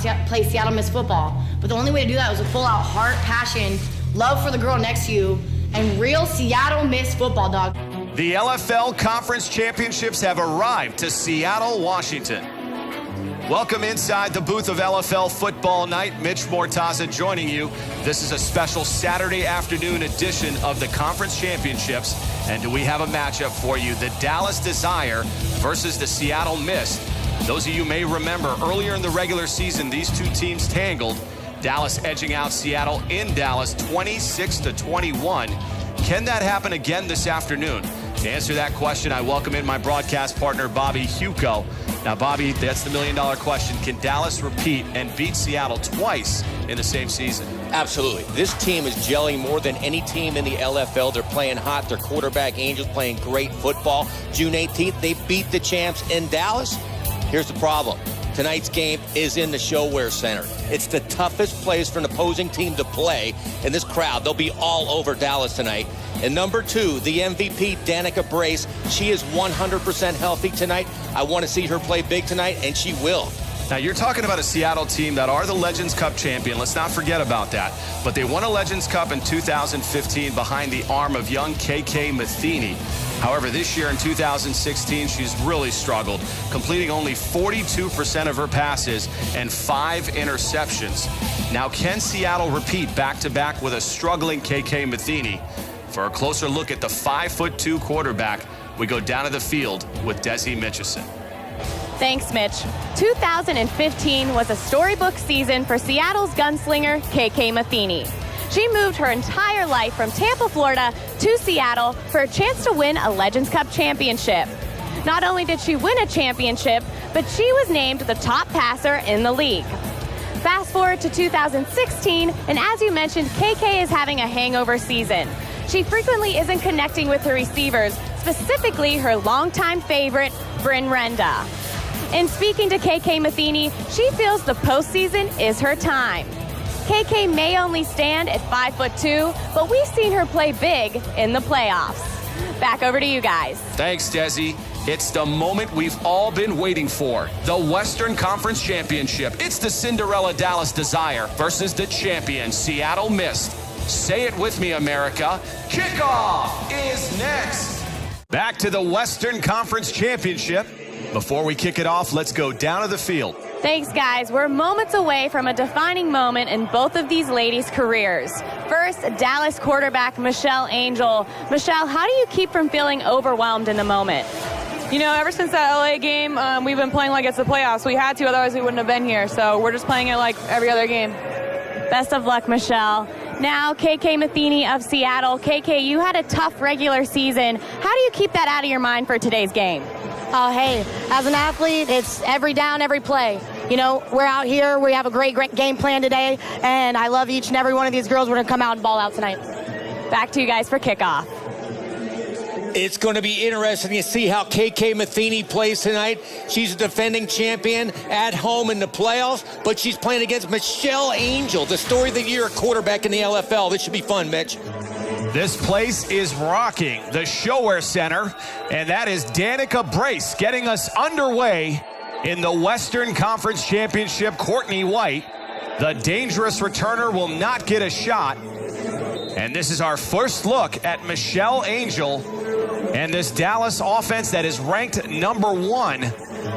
and play Seattle Miss football. But the only way to do that was with full-out heart, passion, love for the girl next to you, and real Seattle Miss football, dog. The LFL Conference Championships have arrived to Seattle, Washington. Welcome inside the booth of LFL Football Night. Mitch Mortaza joining you. This is a special Saturday afternoon edition of the Conference Championships. And we have a matchup for you. The Dallas Desire versus the Seattle Mist. Those of you may remember earlier in the regular season, these two teams tangled. Dallas edging out Seattle in Dallas 26-21. Can that happen again this afternoon? To answer that question, I welcome in my broadcast partner, Bobby Huco. Now, Bobby, that's the million-dollar question. Can Dallas repeat and beat Seattle twice in the same season? Absolutely. This team is gelling more than any team in the LFL. They're playing hot. Their quarterback, Angels, playing great football. June 18th, they beat the champs in Dallas. Here's the problem. Tonight's game is in the ShoWare Center. It's the toughest place for an opposing team to play. And this crowd, they'll be all over Dallas tonight. And number 2, the MVP, Danica Brace. She is 100% healthy tonight. I want to see her play big tonight, and she will. Now, you're talking about a Seattle team that are the Legends Cup champion. Let's not forget about that. But they won a Legends Cup in 2015 behind the arm of young KK Matheny. However, this year in 2016, she's really struggled, completing only 42% of her passes and 5 interceptions. Now, can Seattle repeat back-to-back with a struggling KK Matheny? For a closer look at the 5'2" quarterback, we go down to the field with Desi Mitchison. Thanks, Mitch. 2015 was a storybook season for Seattle's gunslinger, KK Matheny. She moved her entire life from Tampa, Florida to Seattle for a chance to win a Legends Cup championship. Not only did she win a championship, but she was named the top passer in the league. Fast forward to 2016, and as you mentioned, KK is having a hangover season. She frequently isn't connecting with her receivers, specifically her longtime favorite, Bryn Renda. In speaking to KK Matheny, she feels the postseason is her time. KK may only stand at 5'2", but we've seen her play big in the playoffs. Back over to you guys. Thanks, Desi. It's the moment we've all been waiting for. The Western Conference Championship. It's the Cinderella Dallas Desire versus the champion Seattle Mist. Say it with me, America. Kickoff is next. Back to the Western Conference Championship. Before we kick it off, let's go down to the field. Thanks, guys. We're moments away from a defining moment in both of these ladies' careers. First, Dallas quarterback Michelle Angel. Michelle, how do you keep from feeling overwhelmed in the moment? You know, ever since that LA game, we've been playing like it's the playoffs. We had to, otherwise we wouldn't have been here. So we're just playing it like every other game. Best of luck, Michelle. Now, KK Matheny of Seattle. KK, you had a tough regular season. How do you keep that out of your mind for today's game? Oh, hey, as an athlete, it's every down, every play. You know, we're out here. We have a great game plan today, and I love each and every one of these girls. We're going to come out and ball out tonight. Back to you guys for kickoff. It's going to be interesting to see how KK Matheny plays tonight. She's a defending champion at home in the playoffs, but she's playing against Michelle Angel, the story of the year quarterback in the LFL. This should be fun, Mitch. This place is rocking, the ShoWare Center, and that is Danica Brace getting us underway in the Western Conference Championship. Courtney White, the dangerous returner, will not get a shot. And this is our first look at Michelle Angel and this Dallas offense that is ranked number 1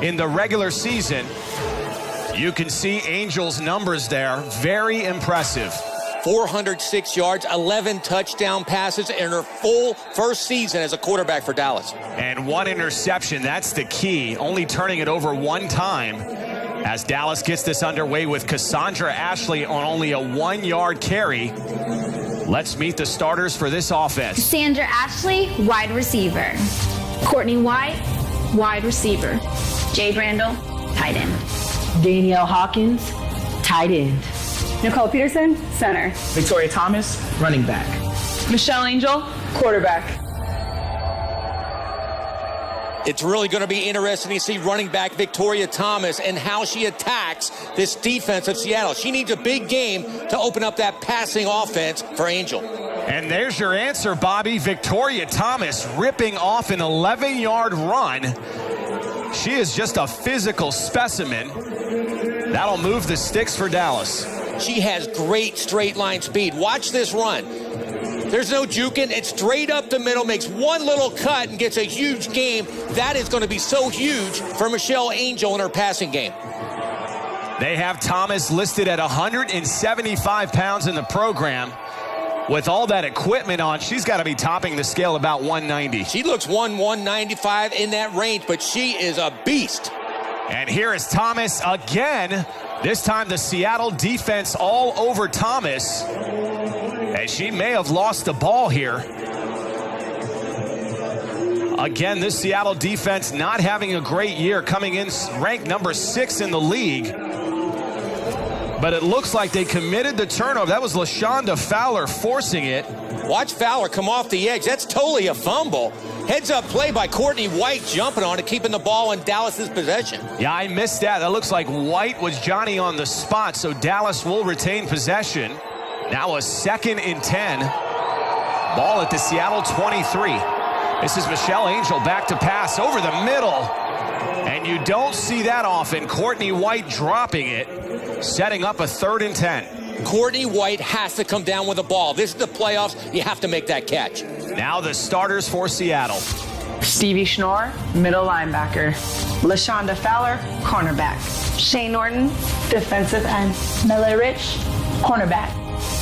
in the regular season. You can see Angel's numbers there, very impressive. 406 yards, 11 touchdown passes in her full first season as a quarterback for Dallas. And 1 interception, that's the key, only turning it over 1 time. As Dallas gets this underway with Cassandra Ashley on only a 1-yard carry. Let's meet the starters for this offense. Cassandra Ashley, wide receiver. Courtney White, wide receiver. Jade Randall, tight end. Danielle Hawkins, tight end. Nicole Peterson, center. Victoria Thomas, running back. Michelle Angel, quarterback. It's really going to be interesting to see running back Victoria Thomas and how she attacks this defense of Seattle. She needs a big game to open up that passing offense for Angel. And there's your answer, Bobby. Victoria Thomas ripping off an 11-yard run. She is just a physical specimen. That'll move the sticks for Dallas. She has great straight line speed. Watch this run. There's no juking. It's straight up the middle, makes one little cut and gets a huge game. That is going to be so huge for Michelle Angel in her passing game. They have Thomas listed at 175 pounds in the program. With all that equipment on, she's got to be topping the scale about 190. She looks 195 in that range, but she is a beast. And here is Thomas again. This time the Seattle defense all over Thomas. And she may have lost the ball here. Again, this Seattle defense not having a great year, coming in ranked number 6 in the league. But it looks like they committed the turnover. That was LaShonda Fowler forcing it. Watch Fowler come off the edge. That's totally a fumble. Heads-up play by Courtney White jumping on it, keeping the ball in Dallas's possession. Yeah, I missed that. That looks like White was Johnny on the spot, so Dallas will retain possession. Now a 2nd and 10. Ball at the Seattle 23. This is Michelle Angel back to pass over the middle. And you don't see that often. Courtney White dropping it, setting up a 3rd and 10. Courtney White has to come down with the ball. This is the playoffs. You have to make that catch. Now the starters for Seattle. Stevie Schnorr, middle linebacker. LaShonda Fowler, cornerback. Shane Norton, Defensive end. Miller Rich, Cornerback.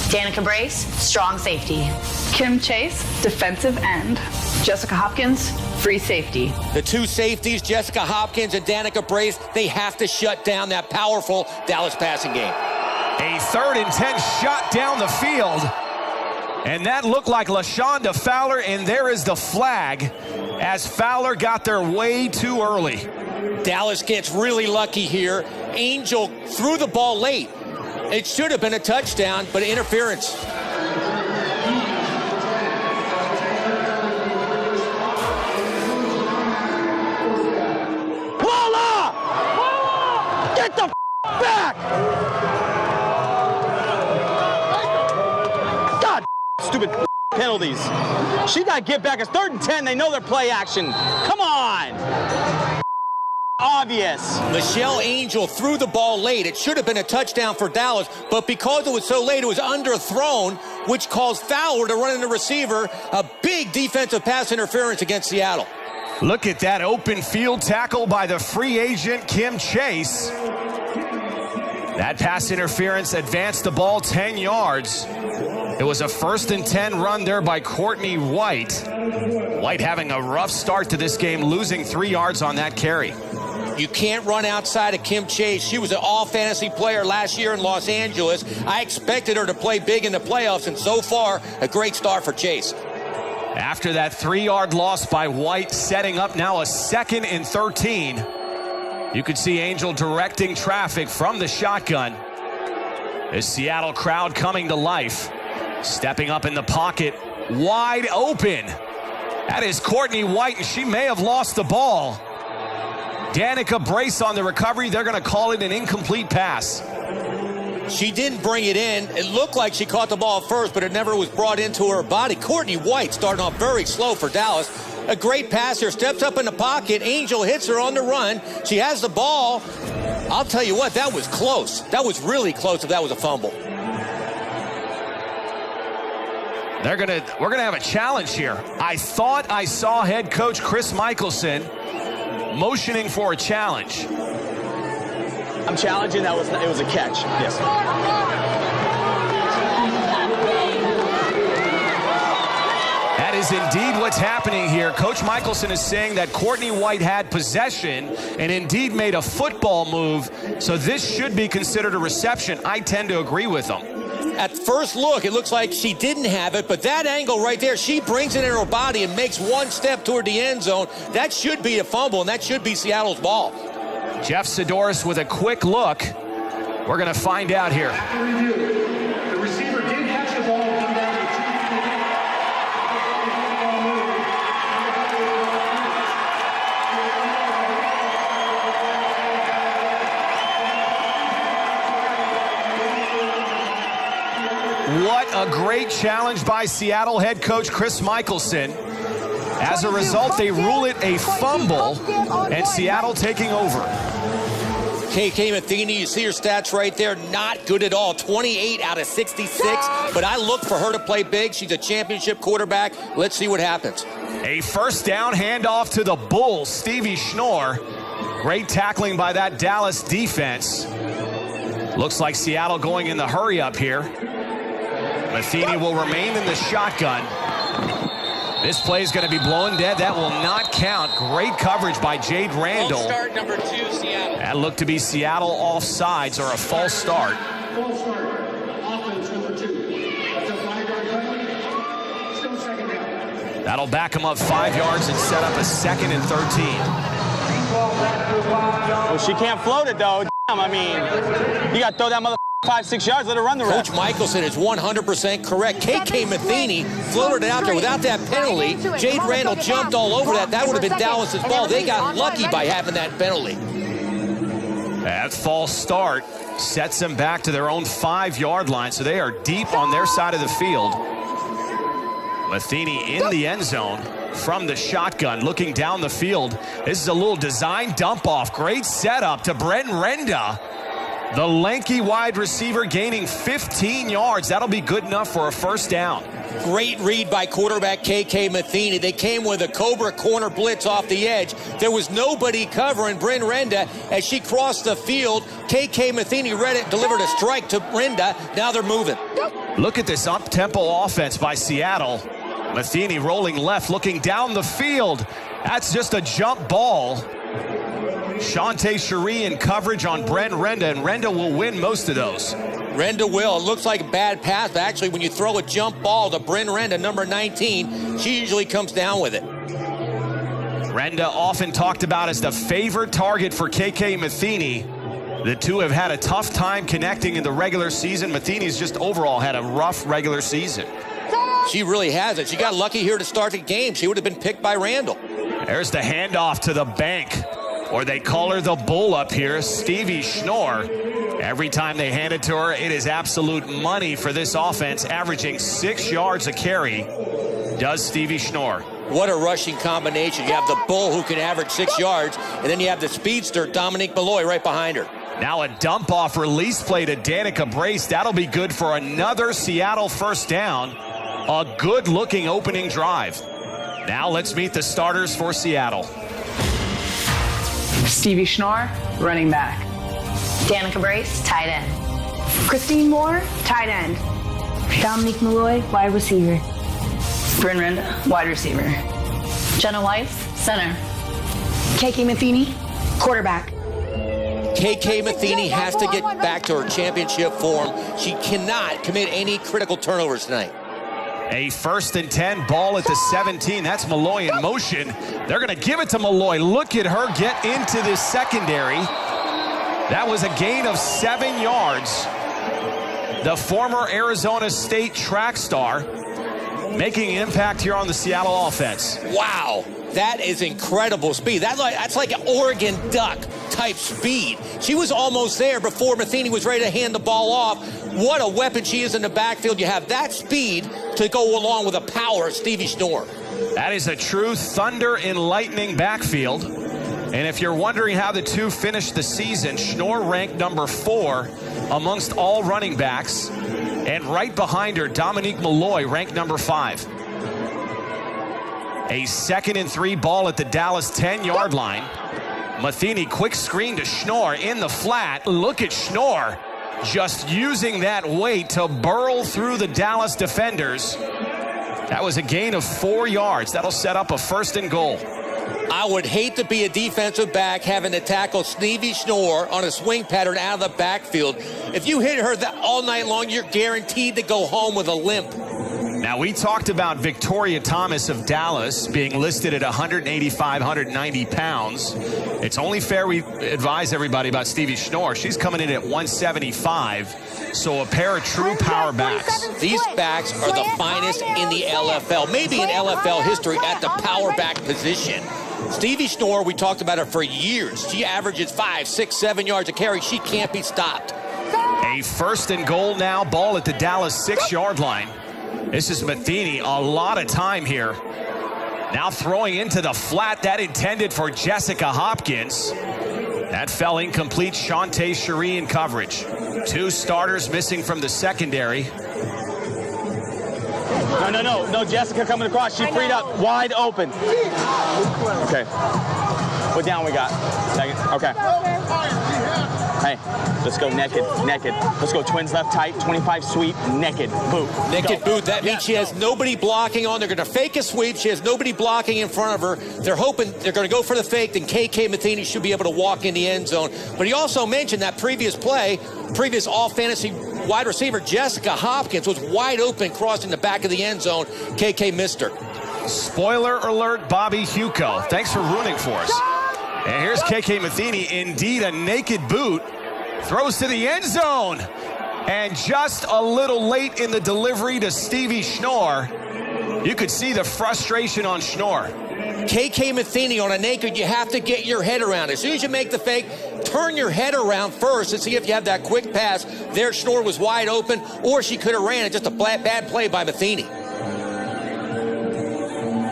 Danica Brace, strong safety. Kim Chase, defensive end. Jessica Hopkins, free safety. The two safeties, Jessica Hopkins and Danica Brace, they have to shut down that powerful Dallas passing game. A 3rd and 10 shot down the field. And that looked like LaShonda Fowler, and there is the flag as Fowler got there way too early. Dallas gets really lucky here. Angel threw the ball late. It should have been a touchdown, but interference. Voila! Get the back! God, stupid penalties. She got to get back. It's 3rd and 10. They know their play action. Come on. Obvious. Michelle Angel threw the ball late. It should have been a touchdown for Dallas, but because it was so late, it was underthrown, which caused Fowler to run in the receiver. A big defensive pass interference against Seattle. Look at that open field tackle by the free agent Kim Chase. That pass interference advanced the ball 10 yards. It was a 1st and 10 run there by Courtney White. White having a rough start to this game, losing 3 yards on that carry. You can't run outside of Kim Chase. She was an all-fantasy player last year in Los Angeles. I expected her to play big in the playoffs, and so far, a great start for Chase. After that 3-yard loss by White, setting up now a 2nd and 13. You could see Angel directing traffic from the shotgun. The Seattle crowd coming to life. Stepping up in the pocket, wide open. That is Courtney White, and she may have lost the ball. Danica Brace on the recovery. They're going to call it an incomplete pass. She didn't bring it in. It looked like she caught the ball first, but it never was brought into her body. Courtney White starting off very slow for Dallas. A great passer, steps up in the pocket. Angel hits her on the run. She has the ball. I'll tell you what, that was close. That was really close if that was a fumble. We're gonna have a challenge here. I thought I saw head coach Chris Michelson motioning for a challenge. I'm challenging. It was a catch. Yes. That is indeed what's happening here. Coach Michelson is saying that Courtney White had possession and indeed made a football move, so this should be considered a reception. I tend to agree with him. At first look, it looks like she didn't have it, but that angle right there, she brings it in her body and makes one step toward the end zone. That should be a fumble, and that should be Seattle's ball. Jeff Sidoris with a quick look. We're going to find out here. The receiver did catch the ball. What a great challenge by Seattle head coach Chris Michelson. As a result, they rule it a fumble, and Seattle taking over. KK Matheny, you see her stats right there. Not good at all. 28 out of 66. But I look for her to play big. She's a championship quarterback. Let's see what happens. A first down handoff to the Bulls. Stevie Schnorr. Great tackling by that Dallas defense. Looks like Seattle going in the hurry up here. Matheny will remain in the shotgun. This play is going to be blown dead. That will not count. Great coverage by Jade Randall. False start number 2, Seattle. That looked to be Seattle offsides or a false start. False start. Offense number 2. That's a 5-yard penalty. Still second down. That'll back him up 5 yards and set up a 2nd and 13. Well, she can't float it, though. Damn, I mean, you got to throw that mother 5-6 yards, let her run the rest. Coach Michelson is 100% correct. KK Matheny floated it out there without that penalty. Jade Randall jumped all over that. That would have been Dallas's ball. They got lucky by having that penalty. That false start sets them back to their own 5-yard line, so they are deep on their side of the field. Matheny in the end zone from the shotgun, looking down the field. This is a little design dump off. Great setup to Brenton Renda. The lanky wide receiver gaining 15 yards. That'll be good enough for a first down. Great read by quarterback KK Matheny. They came with a Cobra corner blitz off the edge. There was nobody covering Bryn Renda as she crossed the field. KK Matheny read it, delivered a strike to Renda. Now they're moving. Look at this up-tempo offense by Seattle. Matheny rolling left, looking down the field. That's just a jump ball. Shantae Cherie in coverage on Bryn Renda, and Renda will win most of those. Renda will. It looks like a bad pass, but actually when you throw a jump ball to Bryn Renda, number 19, she usually comes down with it. Renda often talked about as the favorite target for KK Matheny. The two have had a tough time connecting in the regular season. Matheny's just overall had a rough regular season. She really hasn't. She got lucky here to start the game. She would have been picked by Randall. There's the handoff to the bank, or they call her the bull up here, Stevie Schnorr. Every time they hand it to her, it is absolute money for this offense, averaging 6 yards a carry, does Stevie Schnorr. What a rushing combination. You have the bull who can average 6 yards, and then you have the speedster, Dominique Malloy, right behind her. Now a dump-off release play to Danica Brace. That'll be good for another Seattle first down. A good-looking opening drive. Now let's meet the starters for Seattle. Stevie Schnorr, running back. Danica Brace, tight end. Christine Moore, tight end. Dominique Malloy, wide receiver. Bryn Renda, wide receiver. Jenna Weiss, center. KK Matheny, quarterback. KK Matheny has to get back to her championship form. She cannot commit any critical turnovers tonight. A 1st and 10, ball at the 17. That's Malloy in motion. They're going to give it to Malloy. Look at her get into this secondary. That was a gain of 7 yards. The former Arizona State track star making an impact here on the Seattle offense. Wow, that is incredible speed. That's like an Oregon Duck type speed. She was almost there before Matheny was ready to hand the ball off. What a weapon she is in the backfield. You have that speed to go along with the power of Stevie Schnorr. That is a true thunder and lightning backfield. And if you're wondering how the two finished the season, Schnorr ranked number 4 amongst all running backs. And right behind her, Dominique Malloy ranked number 5. A 2nd and 3, ball at the Dallas 10-yard line. Matheny, quick screen to Schnorr in the flat. Look at Schnorr just using that weight to burrow through the Dallas defenders. That was a gain of 4 yards. That'll set up a 1st and goal. I would hate to be a defensive back having to tackle Stevie Schnorr on a swing pattern out of the backfield. If you hit her all night long, you're guaranteed to go home with a limp. Now, we talked about Victoria Thomas of Dallas being listed at 185, 190 pounds. It's only fair we advise everybody about Stevie Schnorr. She's coming in at 175, so a pair of true power backs. These backs are the finest in the LFL, maybe in LFL history at the power back position. Stevie Schnorr, we talked about her for years. She averages 5, 6, 7 yards a carry. She can't be stopped. A 1st and goal now, ball at the Dallas 6-yard line. This is Matheny, a lot of time here. Now throwing into the flat, that intended for Jessica Hopkins. That fell incomplete. Shantae Cherie in coverage. 2 starters missing from the secondary. No, Jessica coming across. She freed up, wide open. Okay. What down we got? Second. Okay. Hey, let's go naked. Let's go twins left tight, 25 sweep, naked, boot. Naked boot, that means she has nobody blocking on. They're going to fake a sweep. She has nobody blocking in front of her. They're hoping they're going to go for the fake, then KK Matheny should be able to walk in the end zone. But he also mentioned that previous all-fantasy wide receiver Jessica Hopkins was wide open crossing the back of the end zone. KK missed her. Spoiler alert, Bobby Huco. Thanks for ruining for us. And here's KK Matheny, indeed a naked boot, throws to the end zone. And just a little late in the delivery to Stevie Schnorr. You could see the frustration on Schnorr. KK Matheny on a naked, you have to get your head around. As soon as you make the fake, turn your head around first and see if you have that quick pass. There, Schnorr was wide open, or she could have ran it. Just a bad play by Matheny.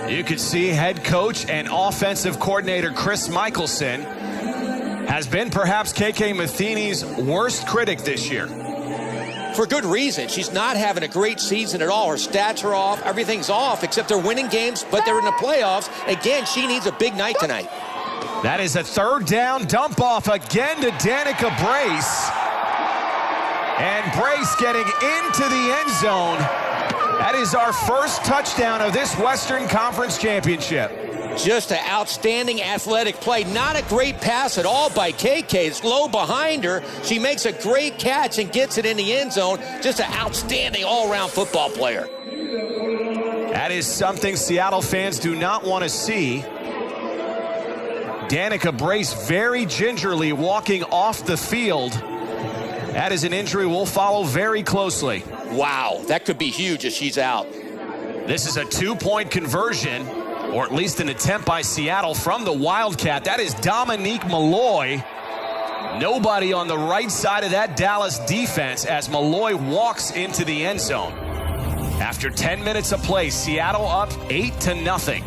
You could see head coach and offensive coordinator Chris Michelson has been perhaps KK Matheny's worst critic this year. For good reason. She's not having a great season at all. Her stats are off. Everything's off, except they're winning games, but they're in the playoffs. Again, she needs a big night tonight. That is a 3rd down dump off again to Danica Brace. And Brace getting into the end zone. That is our first touchdown of this Western Conference Championship. Just an outstanding athletic play. Not a great pass at all by KK. It's low behind her. She makes a great catch and gets it in the end zone. Just an outstanding all-around football player. That is something Seattle fans do not want to see. Danica Brace very gingerly walking off the field. That is an injury we'll follow very closely. Wow, that could be huge if she's out. This is a 2-point conversion, or at least an attempt by Seattle from the Wildcat. That is Dominique Malloy. Nobody on the right side of that Dallas defense as Malloy walks into the end zone. After 10 minutes of play, Seattle up 8-0.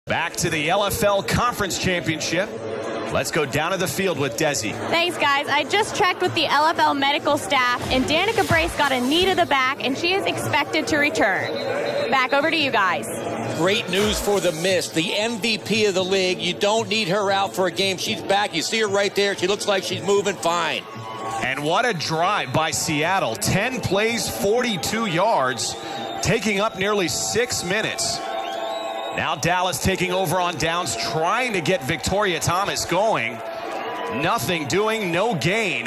Back to the LFL Conference Championship. Let's go down to the field with Desi. Thanks, guys. I just checked with the LFL medical staff, and Danica Brace got a knee to the back, and she is expected to return. Back over to you guys. Great news for the Mist, the MVP of the league. You don't need her out for a game. She's back. You see her right there. She looks like she's moving fine. And what a drive by Seattle. 10 plays, 42 yards, taking up nearly 6 minutes. Now Dallas taking over on downs, trying to get Victoria Thomas going. Nothing doing, no gain.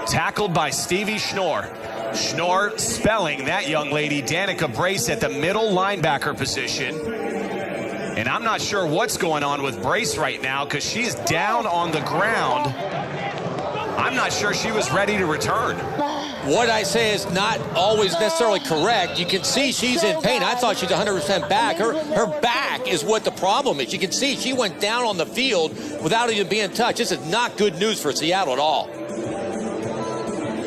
Tackled by Stevie Schnorr. Schnorr spelling that young lady, Danica Brace, at the middle linebacker position. And I'm not sure what's going on with Brace right now because she's down on the ground. I'm not sure she was ready to return. What I say is not always necessarily correct. You can see she's in pain. I thought she's 100% back. Her back is what the problem is. You can see she went down on the field without even being touched. This is not good news for Seattle at all.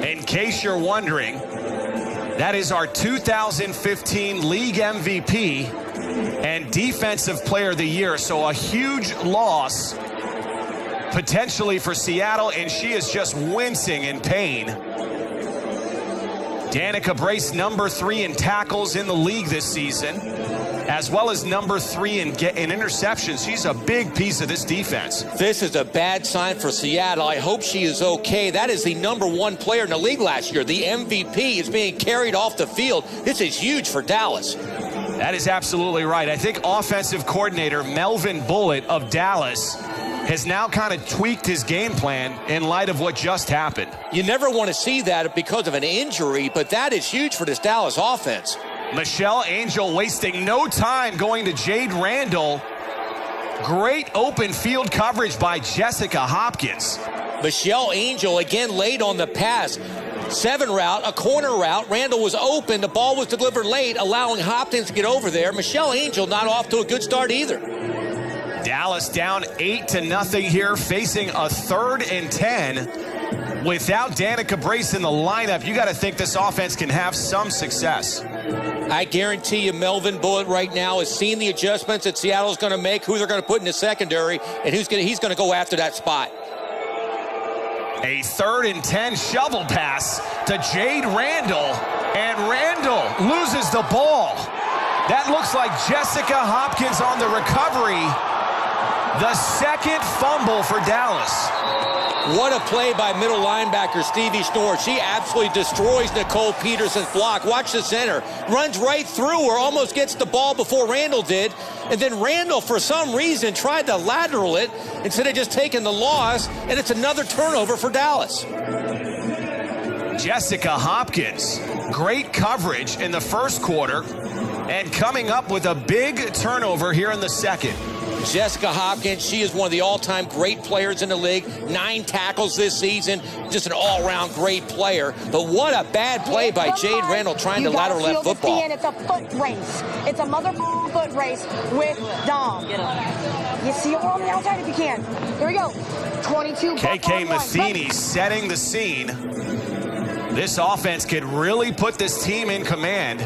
In case you're wondering, that is our 2015 league MVP and Defensive Player of the Year. So a huge loss potentially for Seattle, and she is just wincing in pain. Danica Brace, number 3 in tackles in the league this season, as well as number 3 in interceptions. She's a big piece of this defense. This is a bad sign for Seattle. I hope she is okay. That is the number 1 player in the league last year. The MVP is being carried off the field. This is huge for Dallas. That is absolutely right. I think offensive coordinator Melvin Bullitt of Dallas has now kind of tweaked his game plan in light of what just happened. You never want to see that because of an injury, but that is huge for this Dallas offense. Michelle Angel wasting no time going to Jade Randall. Great open field coverage by Jessica Hopkins. Michelle Angel again late on the pass. 7 route, a corner route. Randall was open. The ball was delivered late, allowing Hopkins to get over there. Michelle Angel not off to a good start either. Dallas down 8-0 here, facing a 3rd and 10. Without Danica Brace in the lineup, you got to think this offense can have some success. I guarantee you Melvin Bullitt right now has seen the adjustments that Seattle's going to make, who they're going to put in the secondary, and he's going to go after that spot. A 3rd and 10 shovel pass to Jade Randall, and Randall loses the ball. That looks like Jessica Hopkins on the recovery. The 2nd fumble for Dallas. What a play by middle linebacker Stevie Schnorr. She absolutely destroys Nicole Peterson's block. Watch the center. Runs right through her, almost gets the ball before Randall did. And then Randall, for some reason, tried to lateral it instead of just taking the loss. And it's another turnover for Dallas. Jessica Hopkins, great coverage in the 1st quarter and coming up with a big turnover here in the 2nd. Jessica Hopkins, she is one of the all-time great players in the league. 9 tackles this season. Just an all-around great player. But what a bad play by Jade Randall trying to lateral that football. It's a foot race. It's a motherfucking foot race with Dom. You see it on the outside if you can. Here we go. 22. KK Matheny setting the scene. This offense could really put this team in command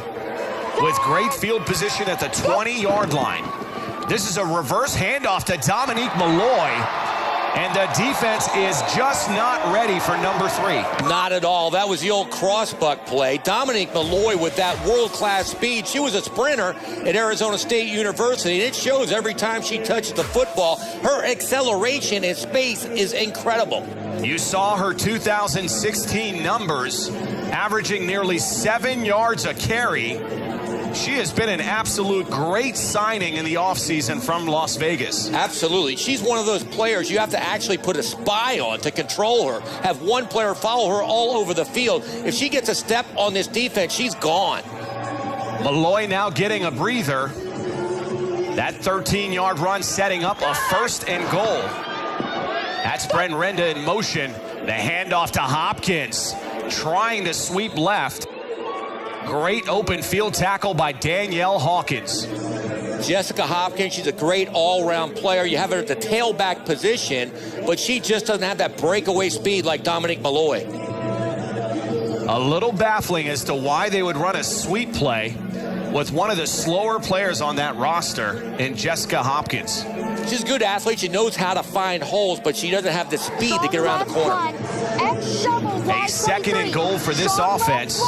with great field position at the 20-yard line. This is a reverse handoff to Dominique Malloy, and the defense is just not ready for number 3. Not at all. That was the old crossbuck play. Dominique Malloy with that world-class speed. She was a sprinter at Arizona State University, and it shows every time she touches the football. Her acceleration in space is incredible. You saw her 2016 numbers, averaging nearly 7 yards a carry. She has been an absolute great signing in the offseason from Las Vegas. Absolutely. She's one of those players you have to actually put a spy on to control her. Have one player follow her all over the field. If she gets a step on this defense, she's gone. Malloy now getting a breather. That 13-yard run setting up a 1st and goal. That's Brent Renda in motion. The handoff to Hopkins, trying to sweep left. Great open field tackle by Danielle Hawkins. Jessica Hopkins, she's a great all-around player. You have her at the tailback position, but she just doesn't have that breakaway speed like Dominique Malloy. A little baffling as to why they would run a sweep play with one of the slower players on that roster in Jessica Hopkins. She's a good athlete. She knows how to find holes, but she doesn't have the speed to get around the corner. A 2nd and goal for this offense.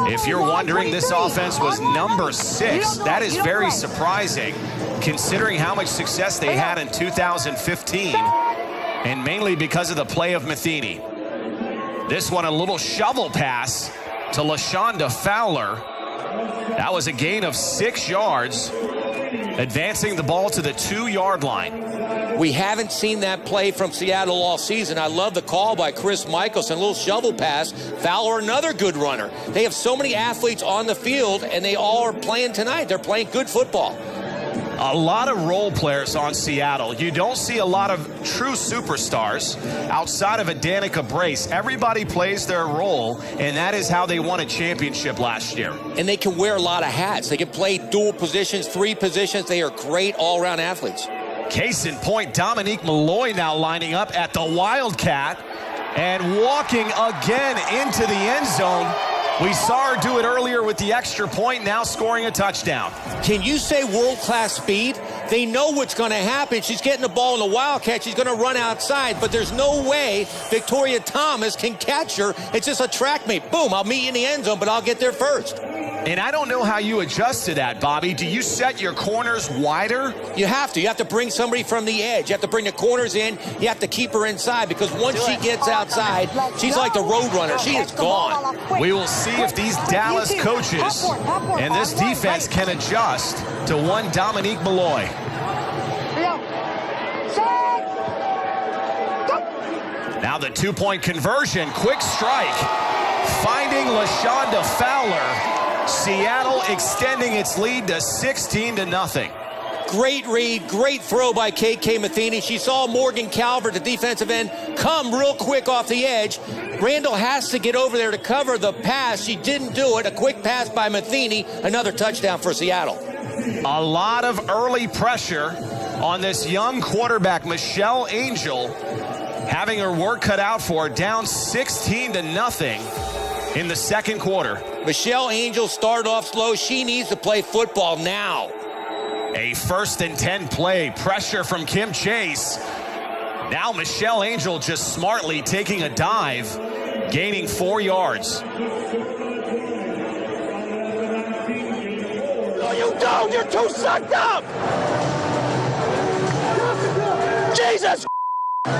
If you're wondering, this offense was number 6. That is very surprising, considering how much success they had in 2015, and mainly because of the play of Matheny. This one, a little shovel pass to LaShonda Fowler. That was a gain of 6 yards, advancing the ball to the 2-yard line. We haven't seen that play from Seattle all season. I love the call by Chris Michelson. A little shovel pass. Fowler, another good runner. They have so many athletes on the field, and they all are playing tonight. They're playing good football. A lot of role players on Seattle. You don't see a lot of true superstars outside of a Danica Brace. Everybody plays their role, and that is how they won a championship last year. And they can wear a lot of hats. They can play dual positions, 3 positions. They are great all-around athletes. Case in point, Dominique Malloy now lining up at the Wildcat and walking again into the end zone. We saw her do it earlier with the extra point, now scoring a touchdown. Can you say world-class speed? They know what's going to happen. She's getting the ball in the Wildcat. She's going to run outside, but there's no way Victoria Thomas can catch her. It's just a track meet. Boom, I'll meet you in the end zone, but I'll get there first. And I don't know how you adjust to that, Bobby. Do you set your corners wider? You have to. You have to bring somebody from the edge. You have to bring the corners in. You have to keep her inside, because once she gets outside, she's like the road runner. She is gone. We will see if these Dallas coaches and this defense can adjust to one Dominique Malloy. Now the 2-point conversion, quick strike, finding LaShonda Fowler. Seattle extending its lead to 16-0. Great read, great throw by KK Matheny. She saw Morgan Calvert, the defensive end, come real quick off the edge. Randall has to get over there to cover the pass. She didn't do it. A quick pass by Matheny. Another touchdown for Seattle. A lot of early pressure on this young quarterback, Michelle Angel. having her work cut out for her, down 16-0 in the second quarter. Michelle Angel started off slow. She needs to play football now. A 1st and 10 play, pressure from Kim Chase. Now Michelle Angel just smartly taking a dive, gaining 4 yards. No, you don't! You're too sucked up! Jesus!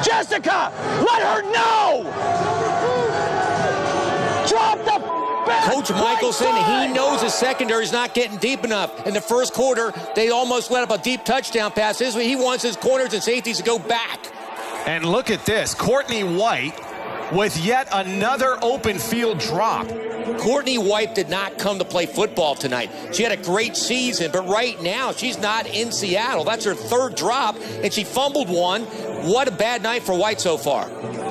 Jessica! Let her know! Drop the back! Coach Michelson, he knows his secondary is not getting deep enough. In the first quarter, they almost let up a deep touchdown pass. This way, he wants his corners and safeties to go back. And look at this, Courtney White with yet another open field drop. Courtney White did not come to play football tonight. She had a great season, but right now she's not in Seattle. That's her 3rd drop, and she fumbled one. What a bad night for White so far.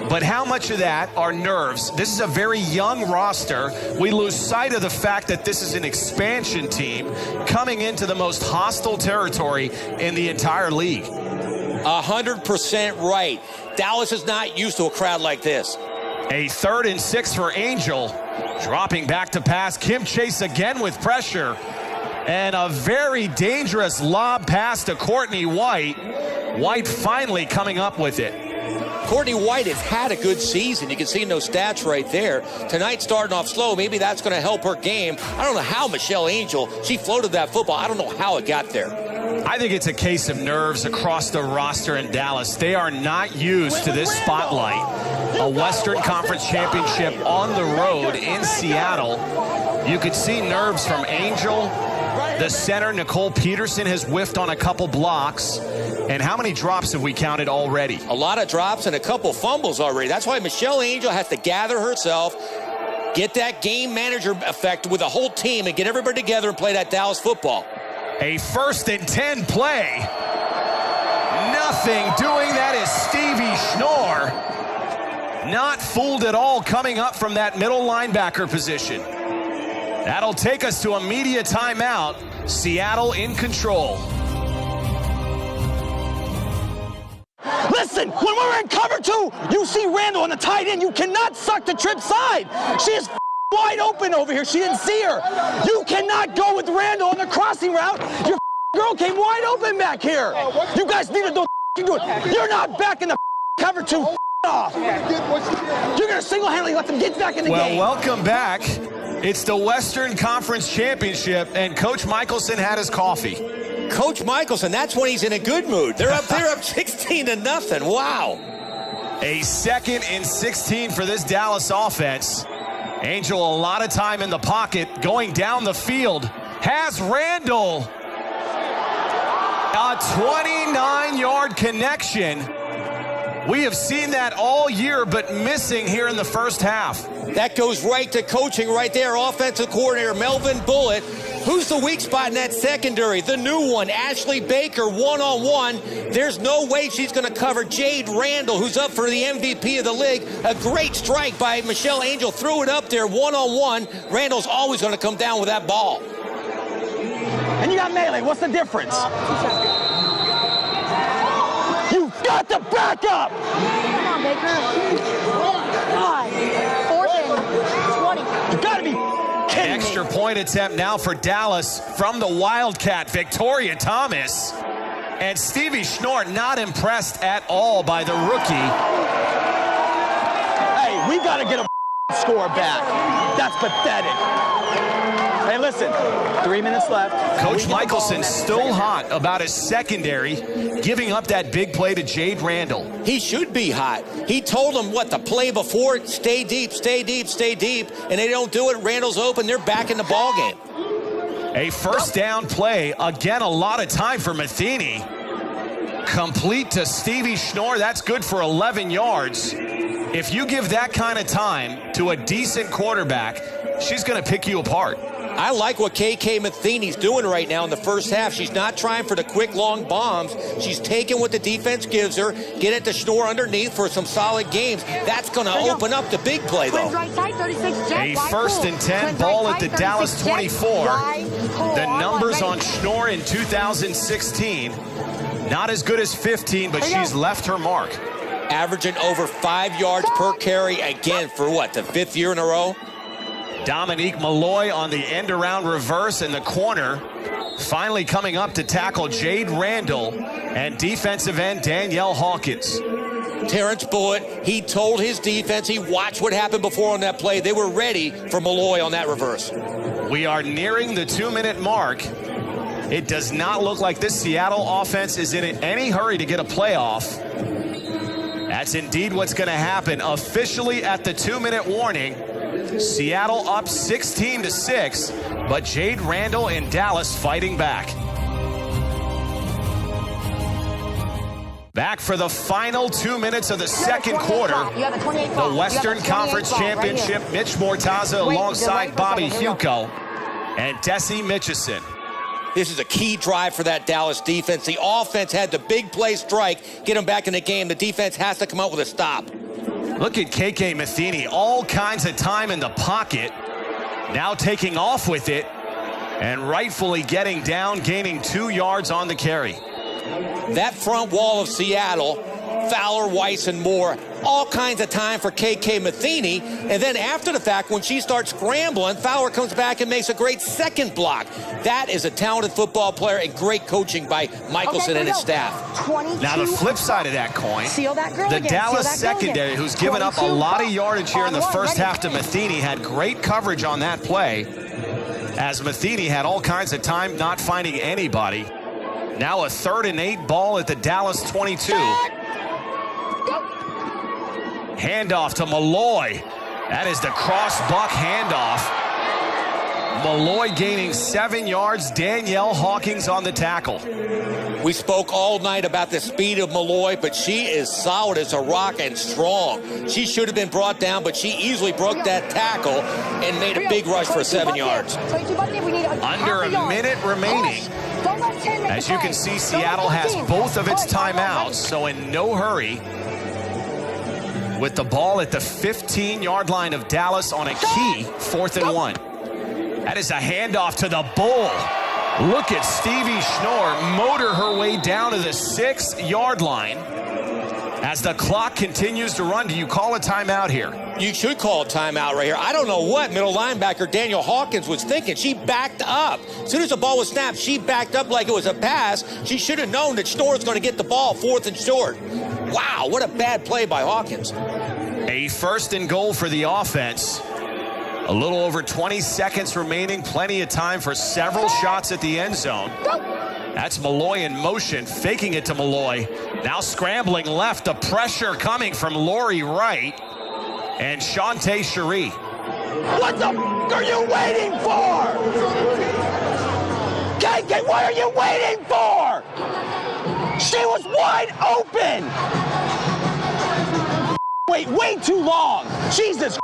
But how much of that are nerves? This is a very young roster. We lose sight of the fact that this is an expansion team coming into the most hostile territory in the entire league. 100% right. Dallas is not used to a crowd like this. A 3rd and 6 for Angel. Dropping back to pass. Kim Chase again with pressure. And a very dangerous lob pass to Courtney White. White finally coming up with it. Courtney White has had a good season. You can see in those stats right there. Tonight starting off slow. Maybe that's going to help her game. I don't know how Michelle Angel, she floated that football. I don't know how it got there. I think it's a case of nerves across the roster in Dallas. They are not used to this spotlight. A Western Conference Championship on the road in Seattle. You could see nerves from Angel. The center, Nicole Peterson, has whiffed on a couple blocks. And how many drops have we counted already? A lot of drops and a couple fumbles already. That's why Michelle Angel has to gather herself, get that game manager effect with the whole team, and get everybody together and play that Dallas football. A 1st and 10 play. Nothing doing that is Stevie Schnorr. Not fooled at all coming up from that middle linebacker position. That'll take us to a media timeout. Seattle in control. Listen, when we're in cover 2, you see Randall on the tight end. You cannot suck the trip side. She is wide open over here. She didn't see her. You cannot go with Randall on the crossing route. Your girl came wide open back here. You guys need to do it. You're not back in the cover 2. Off. You're going to single-handedly let them get back in the game. Well, welcome back. It's the Western Conference Championship, and Coach Michelson had his coffee. Coach Michelson, that's when he's in a good mood. They're up 16-0. Wow. A 2nd and 16 for this Dallas offense. Angel a lot of time in the pocket, going down the field. Has Randall. A 29-yard connection. We have seen that all year, but missing here in the first half. That goes right to coaching right there. Offensive coordinator Melvin Bullitt. Who's the weak spot in that secondary? The new one, Ashley Baker, one-on-one. There's no way she's going to cover Jade Randall, who's up for the MVP of the league. A great strike by Michelle Angel. Threw it up there, one-on-one. Randall's always going to come down with that ball. And you got melee. What's the difference? You've got to back up. Come on, Baker. God. 4th and 20. You got to be kidding Extra me. point attempt now for Dallas from the Wildcat, Victoria Thomas. And Stevie Schnorr not impressed at all by the rookie. Hey, we got to get a score back. That's pathetic. Hey, listen, 3 minutes left. Coach Michelson still hot about his secondary, giving up that big play to Jade Randall. He should be hot. He told them what, the play before, stay deep, stay deep, stay deep, and they don't do it. Randall's open. They're back in the ball game. A 1st down play. Again, a lot of time for Matheny. Complete to Stevie Schnorr. That's good for 11 yards. If you give that kind of time to a decent quarterback, she's going to pick you apart. I like what KK Matheny's doing right now in the first half. She's not trying for the quick, long bombs. She's taking what the defense gives her, get it to Schnorr underneath for some solid games. That's going to open up the big play, though. A 1st and 10 ball at the Dallas 24. The numbers on Schnorr in 2016, not as good as 15, but she's left her mark. averaging over 5 yards per carry again for what, the 5th year in a row? Dominique Malloy on the end-around reverse in the corner. Finally coming up to tackle Jade Randall and defensive end Danielle Hawkins. Terrence Bullitt, he told his defense, he watched what happened before on that play. They were ready for Malloy on that reverse. We are nearing the 2-minute mark. It does not look like this Seattle offense is in any hurry to get a playoff. That's indeed what's going to happen. Officially at the 2-minute warning, Seattle up 16-6, but Jade Randall and Dallas fighting back. Back for the final 2 minutes of the second quarter. The Western Conference Championship, Mitch Mortaza alongside Bobby Hugo and Desi Mitchison. This is a key drive for that Dallas defense. The offense had the big play strike, get them back in the game. The defense has to come out with a stop. Look at KK Matheny, all kinds of time in the pocket. Now taking off with it and rightfully getting down, gaining 2 yards on the carry. That front wall of Seattle, Fowler, Weiss, and Moore, all kinds of time for KK Matheny. And then after the fact, when she starts scrambling, Fowler comes back and makes a great second block. That is a talented football player and great coaching by Michelson and his staff. Now the flip side of that coin, the Dallas secondary, who's given up a lot of yardage here in the first half to Matheny, had great coverage on that play, as Matheny had all kinds of time not finding anybody. Now a 3rd and 8 ball at the Dallas 22. Handoff to Malloy. That is the cross-buck handoff. Malloy gaining 7 yards. Danielle Hawkins on the tackle. We spoke all night about the speed of Malloy, but she is solid as a rock and strong. She should have been brought down, but she easily broke that tackle and made a big rush for 7 yards. Under a minute remaining. As you can see, Seattle has both of its timeouts, so in no hurry. With the ball at the 15-yard line of Dallas on a key 4th and 1. That is a handoff to the Bull. Look at Stevie Schnorr motor her way down to the 6-yard line. As the clock continues to run, do you call a timeout here? You should call a timeout right here. I don't know what middle linebacker Danielle Hawkins was thinking. She backed up. As soon as the ball was snapped, she backed up like it was a pass. She should have known that Schnorr's going to get the ball 4th and short. Wow, what a bad play by Hawkins. A 1st and goal for the offense. A little over 20 seconds remaining. Plenty of time for several shots at the end zone. That's Malloy in motion, faking it to Malloy. Now scrambling left. The pressure coming from Lori Wright and Shantae Cherie. What the f*** are you waiting for? KK, what are you waiting for? She was wide open. Wait way too long. Jesus.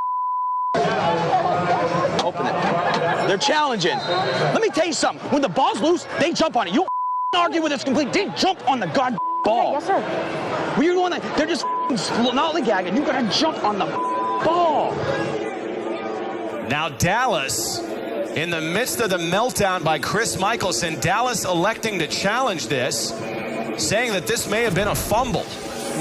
Open it. They're challenging. Let me tell you something. When the ball's loose, they jump on it. You don't argue with this complete. They jump on the god ball. Yes, sir. When you're doing that, they're just lollygagging. You gotta jump on the ball. Now Dallas, in the midst of the meltdown by Chris Michelson, Dallas electing to challenge this, saying that this may have been a fumble.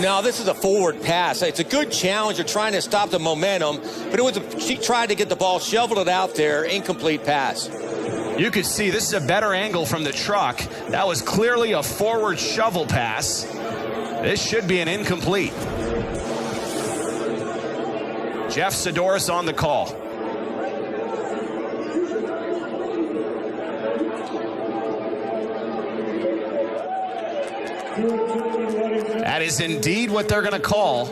No, this is a forward pass. It's a good challenge. They're trying to stop the momentum, but she tried to get the ball, shoveled it out there, incomplete pass. You could see this is a better angle from the truck. That was clearly a forward shovel pass. This should be an incomplete. Jeff Sidoris on the call. That is indeed what they're going to call.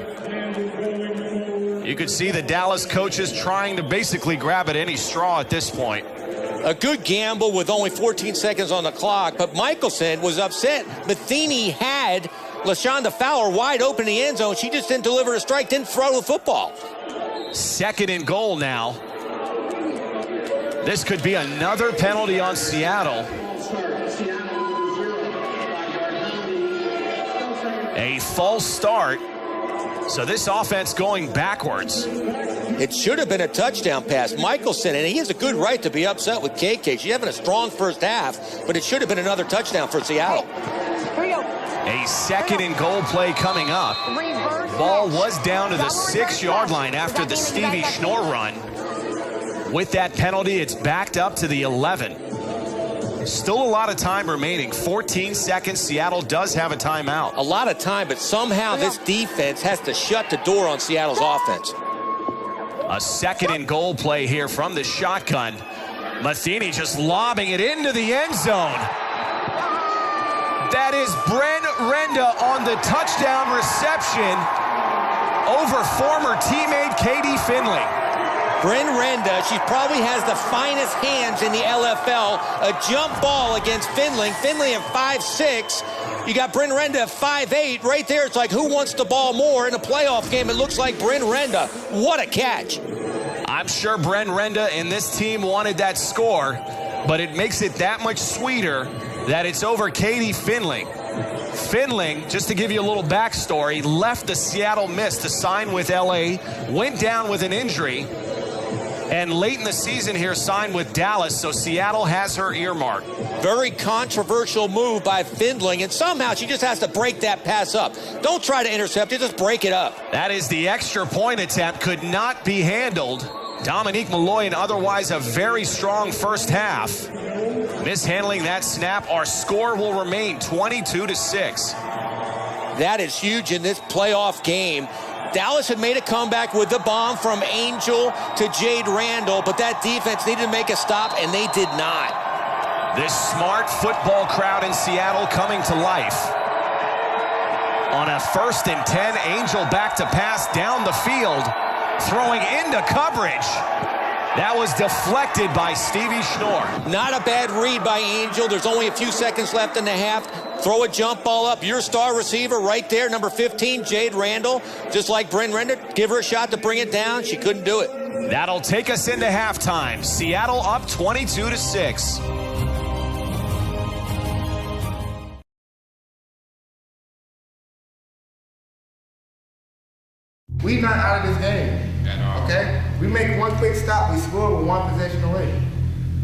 You could see the Dallas coaches trying to basically grab at any straw at this point. A good gamble with only 14 seconds on the clock, but Michelson was upset. Matheny had LaShonda Fowler wide open in the end zone. She just didn't deliver a strike, didn't throw the football. 2nd and goal now. This could be another penalty on Seattle. A false start. So this offense going backwards. It should have been a touchdown pass. Michelson, and he has a good right to be upset with KK. She's having a strong first half, but it should have been another touchdown for Seattle. A 2nd and goal play coming up. Ball was down to the 6-yard line after the Stevie Schnorr run. With that penalty, it's backed up to the 11. Still a lot of time remaining. 14 seconds. Seattle does have a timeout. A lot of time, but somehow this defense has to shut the door on Seattle's offense. A 2nd and goal play here from the shotgun. Matheny just lobbing it into the end zone. That is Bryn Renda on the touchdown reception over former teammate Katie Finley. Bryn Renda, she probably has the finest hands in the LFL. A jump ball against Finley. Finley at 5'6". You got Bryn Renda at 5'8". Right there, it's like who wants the ball more in a playoff game? It looks like Bryn Renda. What a catch. I'm sure Bryn Renda and this team wanted that score, but it makes it that much sweeter that it's over Katie Finley. Finley, just to give you a little backstory, left the Seattle Mist to sign with LA, went down with an injury, and late in the season here signed with Dallas, so Seattle has her earmarked. Very controversial move by Finley, and somehow she just has to break that pass up. Don't try to intercept it, just break it up. That is the extra point attempt, could not be handled. Dominique Malloy, and otherwise a very strong first half. Mishandling that snap, our score will remain 22-6. That is huge in this playoff game. Dallas had made a comeback with the bomb from Angel to Jade Randall, but that defense needed to make a stop, and they did not. This smart football crowd in Seattle coming to life. On a 1st and 10, Angel back to pass down the field, throwing into coverage. That was deflected by Stevie Schnorr. Not a bad read by Angel. There's only a few seconds left in the half. Throw a jump ball up. Your star receiver right there, number 15, Jade Randall. Just like Bryn Renda, give her a shot to bring it down. She couldn't do it. That'll take us into halftime. Seattle up 22-6. We're not out of this game, okay? We make one quick stop, we score with one possession away.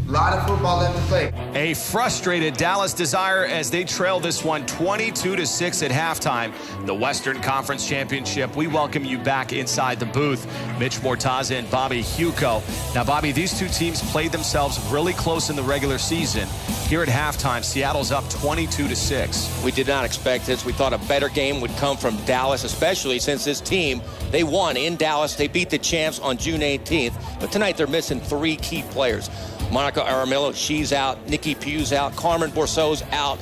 A lot of football left to play. A frustrated Dallas Desire as they trail this one 22-6 at halftime. The Western Conference Championship. We welcome you back inside the booth. Mitch Mortaza and Bobby Hugo. Now, Bobby, these two teams played themselves really close in the regular season. Here at halftime, Seattle's up 22-6. We did not expect this. We thought a better game would come from Dallas, especially since this team, they won in Dallas. They beat the champs on June 18th. But tonight they're missing 3 key players. Monica Aramillo, she's out. Nikki Pugh's out. Carmen Bourseau's out.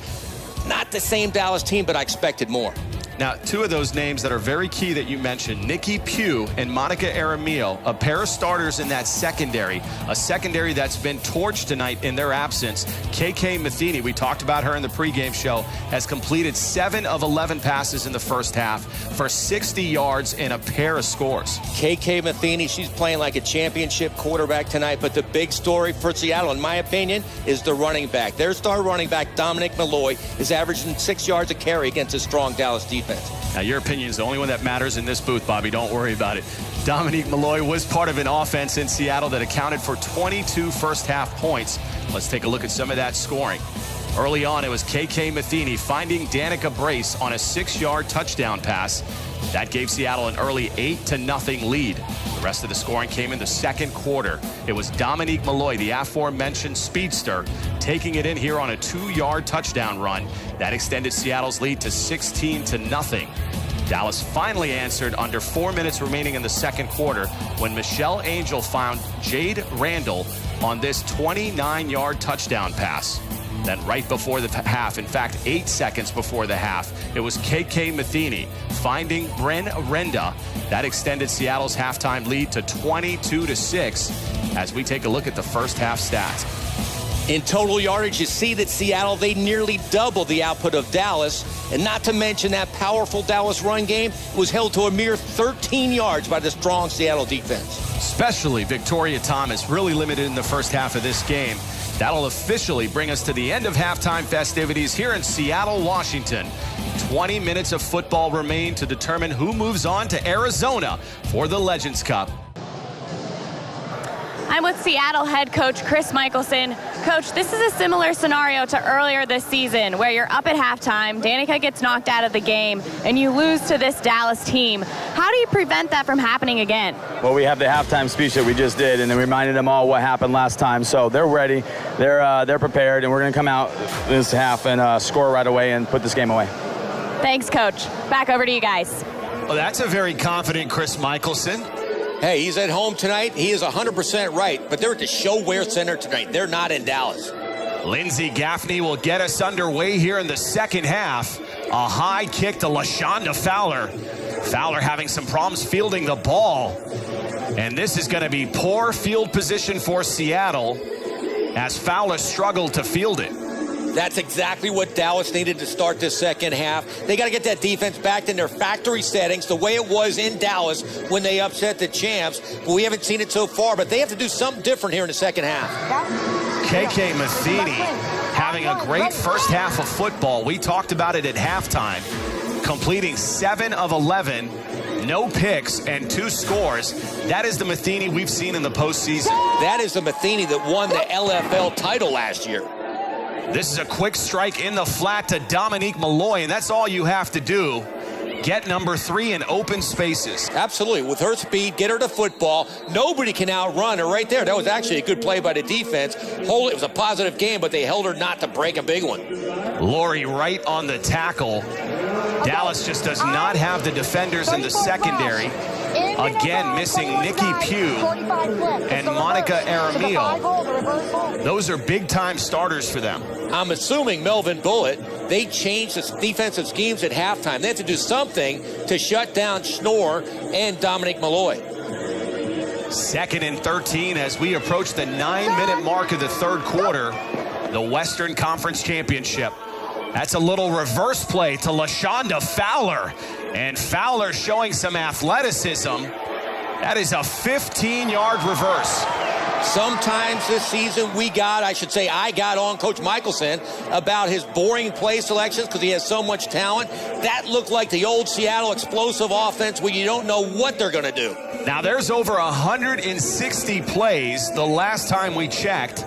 Not the same Dallas team, but I expected more. Now, 2 of those names that are very key that you mentioned, Nikki Pugh and Monica Aramillo, a pair of starters in that secondary, a secondary that's been torched tonight in their absence. KK Matheny, we talked about her in the pregame show, has completed 7 of 11 passes in the first half for 60 yards and a pair of scores. KK Matheny, she's playing like a championship quarterback tonight, but the big story for Seattle, in my opinion, is the running back. Their star running back, Dominique Malloy, is averaging 6 yards a carry against a strong Dallas defense. Now, your opinion is the only one that matters in this booth, Bobby. Don't worry about it. Dominique Malloy was part of an offense in Seattle that accounted for 22 first-half points. Let's take a look at some of that scoring. Early on, it was KK Matheny finding Danica Brace on a 6-yard touchdown pass. That gave Seattle an early 8-0 lead. The rest of the scoring came in the second quarter. It was Dominique Malloy, the aforementioned speedster, taking it in here on a 2-yard touchdown run. That extended Seattle's lead to 16-0. Dallas finally answered under 4 minutes remaining in the second quarter when Michelle Angel found Jade Randall on this 29-yard touchdown pass. Then right before the half, in fact, 8 seconds before the half, it was KK Matheny finding Bryn Renda. That extended Seattle's halftime lead to 22-6 as we take a look at the first half stats. In total yardage, you see that Seattle, they nearly doubled the output of Dallas. And not to mention that powerful Dallas run game was held to a mere 13 yards by the strong Seattle defense. Especially Victoria Thomas, really limited in the first half of this game. That'll officially bring us to the end of halftime festivities here in Seattle, Washington. 20 minutes of football remain to determine who moves on to Arizona for the Legends Cup. I'm with Seattle head coach Chris Michelson. Coach, this is a similar scenario to earlier this season where you're up at halftime, Danica gets knocked out of the game, and you lose to this Dallas team. How do you prevent that from happening again? Well, we have the halftime speech that we just did, and then reminded them all what happened last time. So they're ready, they're prepared, and we're going to come out this half and score right away and put this game away. Thanks, Coach. Back over to you guys. Well, that's a very confident Chris Michelson. Hey, he's at home tonight. He is 100% right, but they're at the ShoWare Center tonight. They're not in Dallas. Lindsey Gaffney will get us underway here in the second half. A high kick to LaShonda Fowler. Fowler having some problems fielding the ball. And this is going to be poor field position for Seattle as Fowler struggled to field it. That's exactly what Dallas needed to start this second half. They got to get that defense back in their factory settings, the way it was in Dallas when they upset the champs. But we haven't seen it so far, but they have to do something different here in the second half. KK Matheny having a great first half of football. We talked about it at halftime. Completing 7 of 11, no picks, and 2 scores. That is the Matheny we've seen in the postseason. That is the Matheny that won the LFL title last year. This is a quick strike in the flat to Dominique Malloy, and that's all you have to do. Get number 3 in open spaces. Absolutely. With her speed, get her to football. Nobody can outrun her right there. That was actually a good play by the defense. It was a positive game, but they held her not to break a big one. Lori Wright on the tackle. Dallas just does not have the defenders in the secondary. Again, missing Nikki Pugh and Monica Aramillo. Those are big-time starters for them. I'm assuming Melvin Bullitt, they changed the defensive schemes at halftime. They had to do something to shut down Schnorr and Dominique Malloy. 2nd and 13 as we approach the 9-minute mark of the third quarter. The Western Conference Championship. That's a little reverse play to LaShonda Fowler. And Fowler showing some athleticism. That is a 15-yard reverse. Sometimes this season I got on Coach Michelson about his boring play selections because he has so much talent. That looked like the old Seattle explosive offense where you don't know what they're going to do. Now there's over 160 plays the last time we checked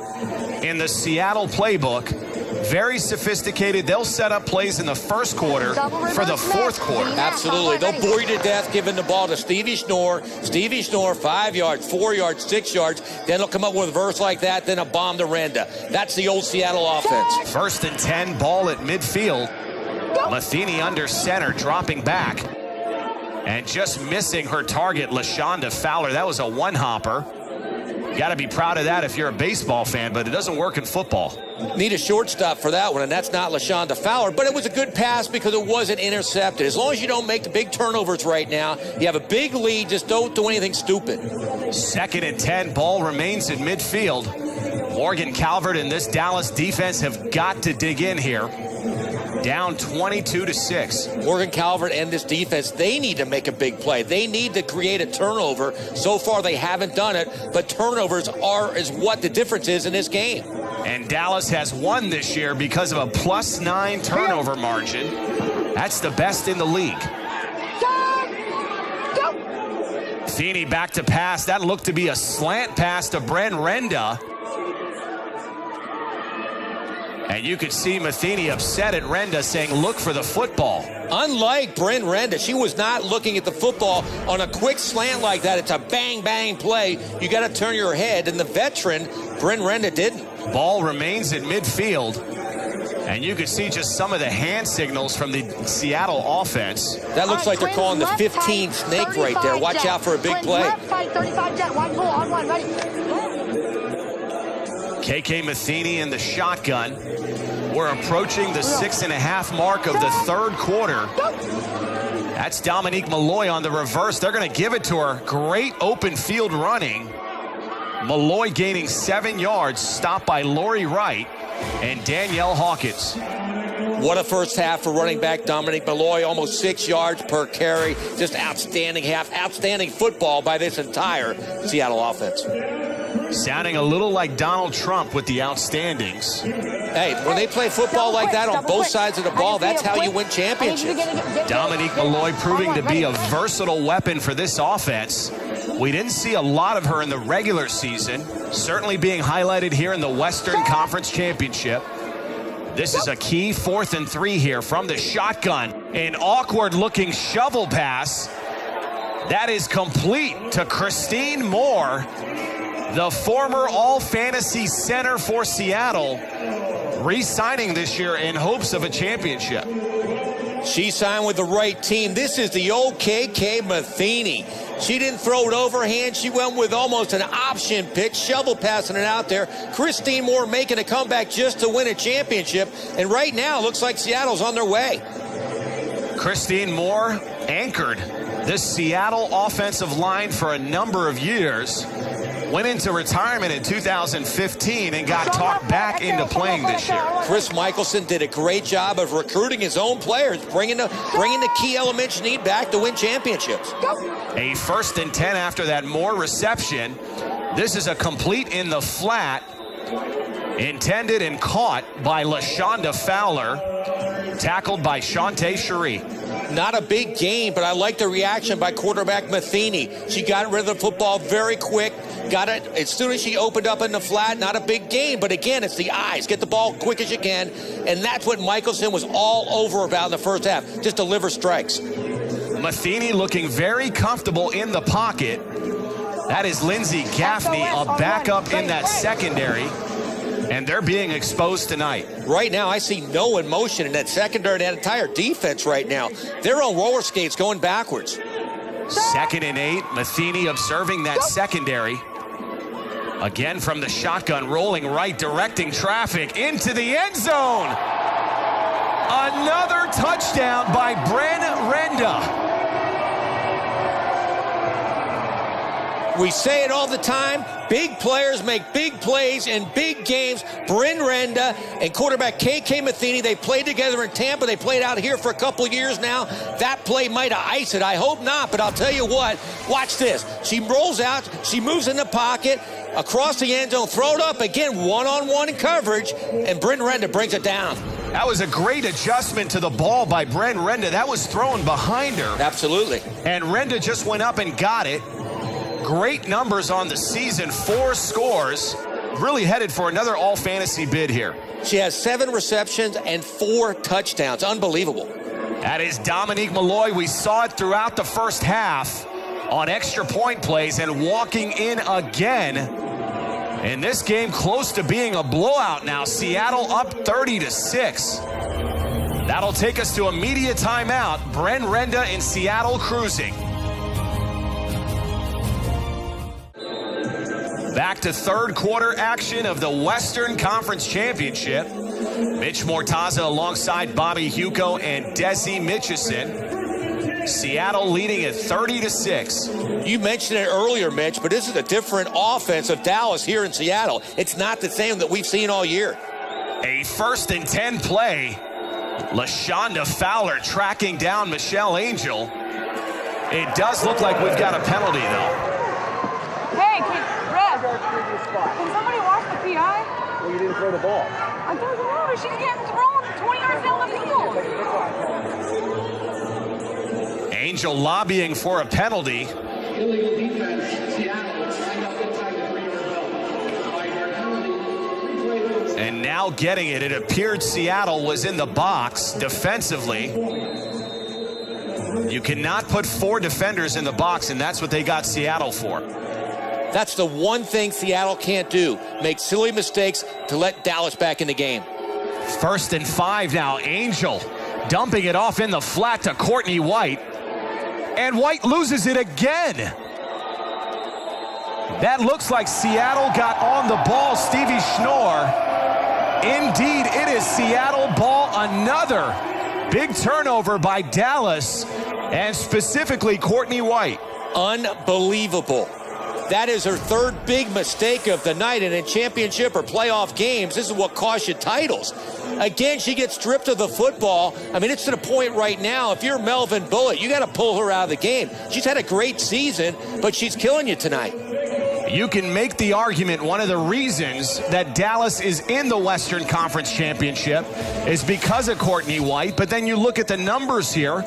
in the Seattle playbook. Very sophisticated. They'll set up plays in the first quarter for the fourth quarter. Absolutely. They'll bore you to death giving the ball to Stevie Schnorr. Stevie Schnorr, 5 yards, 4 yards, 6 yards. Then they'll come up with a verse like that, then a bomb to Renda. That's the old Seattle offense. 1st and 10, ball at midfield. Matheny under center, dropping back. And just missing her target, LaShonda Fowler. That was a one-hopper. You got to be proud of that if you're a baseball fan, but it doesn't work in football. Need a shortstop for that one, and that's not LaShonda Fowler, but it was a good pass because it wasn't intercepted. As long as you don't make the big turnovers right now, you have a big lead, just don't do anything stupid. 2nd and 10, ball remains in midfield. Morgan Calvert and this Dallas defense have got to dig in here. Down 22-6. Morgan Calvert and this defense, they need to make a big play. They need to create a turnover. So far, they haven't done it, but turnovers is what the difference is in this game. And Dallas has won this year because of a +9 turnover margin. That's the best in the league. Feeney back to pass. That looked to be a slant pass to Bren Renda. And you could see Matheny upset at Renda saying, look for the football. Unlike Bren Renda, she was not looking at the football on a quick slant like that. It's a bang, bang play. You got to turn your head. And the veteran, Bren Renda, didn't. Ball remains in midfield. And you could see just some of the hand signals from the Seattle offense. That looks like they're calling the 15 snake right there. Watch out for a big play. KK Matheny in the shotgun. We're approaching the 6.5 mark of the third quarter. That's Dominique Malloy on the reverse. They're going to give it to her. Great open field running. Malloy gaining 7 yards, stopped by Lori Wright and Danielle Hawkins. What a first half for running back Dominique Malloy, almost 6 yards per carry. Just outstanding half, outstanding football by this entire Seattle offense. Sounding a little like Donald Trump with the outstandings. Hey, when they play football like that on both sides of the ball, that's how you win championships. Dominique Malloy proving to be a versatile weapon for this offense. We didn't see a lot of her in the regular season, certainly being highlighted here in the Western Conference Championship. This is a key 4th and 3 here from the shotgun. An awkward-looking shovel pass. That is complete to Christine Moore, the former All-Fantasy center for Seattle, re-signing this year in hopes of a championship. She signed with the right team. This is the old KK Matheny. She didn't throw it overhand. She went with almost an option pitch, shovel passing it out there. Christine Moore making a comeback just to win a championship. And right now, it looks like Seattle's on their way. Christine Moore anchored this Seattle offensive line for a number of years. Went into retirement in 2015 and got talked back into playing this year. Chris Michelson did a great job of recruiting his own players, bringing the key elements you need back to win championships. A 1st and 10 after that Moore reception. This is a complete in the flat. Intended and caught by LaShonda Fowler. Tackled by Shantae Cherie. Not a big game, but I like the reaction by quarterback Matheny. She got rid of the football very quick. Got it as soon as she opened up in the flat. Not a big game, but again, it's the eyes. Get the ball quick as you can, and that's what Michelson was all over about in the first half. Just deliver strikes. Matheny looking very comfortable in the pocket. That is Lindsey Gaffney, a backup in that secondary, and they're being exposed tonight. Right now, I see no emotion in that secondary, that entire defense right now. They're on roller skates going backwards. 2nd and 8, Matheny observing that secondary. Again from the shotgun, rolling right, directing traffic into the end zone. Another touchdown by Bren Renda. We say it all the time. Big players make big plays in big games. Bryn Renda and quarterback KK Matheny, they played together in Tampa. They played out here for a couple years now. That play might have iced it. I hope not, but I'll tell you what. Watch this. She rolls out. She moves in the pocket, across the end zone, throw it up again, one-on-one in coverage, and Bryn Renda brings it down. That was a great adjustment to the ball by Bren Renda. That was thrown behind her. Absolutely. And Renda just went up and got it. Great numbers on the season, 4 scores. Really headed for another all-fantasy bid here. She has 7 receptions and 4 touchdowns. Unbelievable. That is Dominique Malloy. We saw it throughout the first half on extra point plays and walking in again. And this game close to being a blowout now. Seattle up 30-6. That'll take us to a media timeout. Bren Renda in Seattle cruising. Back to 3rd quarter action of the Western Conference Championship. Mitch Mortaza alongside Bobby Hugo and Desi Mitchison. Seattle leading at 30-6. You mentioned it earlier, Mitch, but this is a different offense of Dallas here in Seattle. It's not the same that we've seen all year. A 1st and 10 play. LaShonda Fowler tracking down Michelle Angel. It does look like we've got a penalty, though. Hey, can somebody watch the PI? Well, you didn't throw the ball. I threw the ball. She's getting thrown 20 yards down the field. Angel lobbying for a penalty. Illegal defense. Seattle lined up inside the 3-yard penalty. And now getting it. It appeared Seattle was in the box defensively. You cannot put 4 defenders in the box, and that's what they got Seattle for. That's the one thing Seattle can't do. Make silly mistakes to let Dallas back in the game. 1st and 5 now. Angel dumping it off in the flat to Courtney White. And White loses it again. That looks like Seattle got on the ball, Stevie Schnorr. Indeed, it is Seattle ball. Another big turnover by Dallas, and specifically Courtney White. Unbelievable. That is her 3rd big mistake of the night, and in championship or playoff games, this is what costs you titles. Again, she gets stripped of the football. I mean, it's to the point right now, if you're Melvin Bullitt, you got to pull her out of the game. She's had a great season, but she's killing you tonight. You can make the argument one of the reasons that Dallas is in the Western Conference Championship is because of Courtney White, but then you look at the numbers here.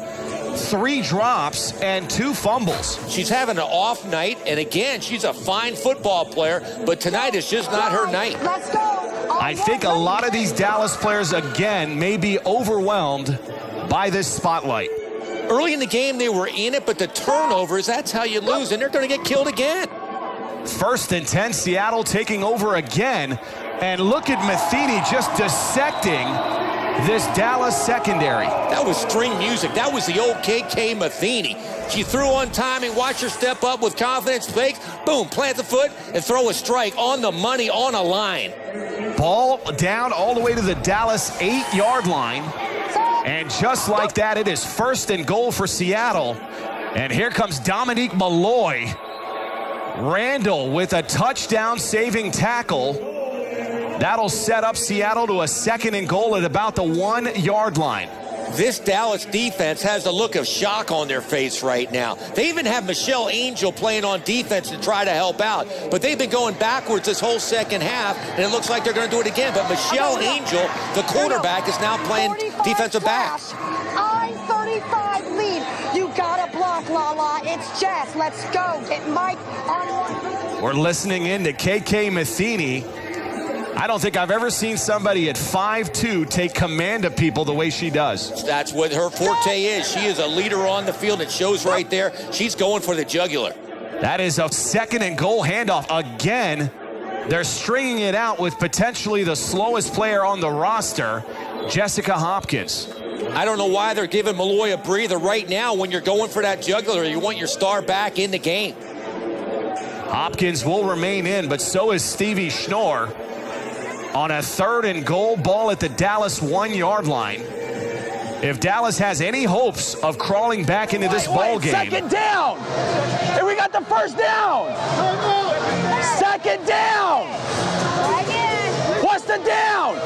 3 drops and 2 fumbles. She's having an off night, and again, she's a fine football player, but tonight is just not her night. Let's go. I think a lot of these Dallas players, again, may be overwhelmed by this spotlight. Early in the game, they were in it, but the turnovers, that's how you lose, and they're going to get killed again. 1st and 10, Seattle taking over again. And look at Matheny just dissecting this Dallas secondary. That was string music. That was the old KK Matheny. She threw on timing, watch her step up with confidence, fakes, boom, plant the foot, and throw a strike on the money, on a line. Ball down all the way to the Dallas 8-yard line. And just like that, it is 1st and goal for Seattle. And here comes Dominique Malloy. Randall with a touchdown-saving tackle. That'll set up Seattle to a 2nd and goal at about the 1-yard line. This Dallas defense has the look of shock on their face right now. They even have Michelle Angel playing on defense to try to help out. But they've been going backwards this whole second half, and it looks like they're going to do it again. But Michelle Angel, the quarterback, is now playing defensive back. I-35 lead. You got to block, Lala. It's Jess. Let's go. Get Mike on. We're listening in to KK Matheny. I don't think I've ever seen somebody at 5'2" take command of people the way she does. That's what her forte is. She is a leader on the field. It shows right there. She's going for the jugular. That is a 2nd and goal handoff. Again, they're stringing it out with potentially the slowest player on the roster, Jessica Hopkins. I don't know why they're giving Malloy a breather right now when you're going for that jugular. You want your star back in the game. Hopkins will remain in, but so is Stevie Schnorr. On a 3rd and goal, ball at the Dallas 1-yard line. If Dallas has any hopes of crawling back into this ball game. 2nd down. And we got the 1st down. 2nd down. What's the down?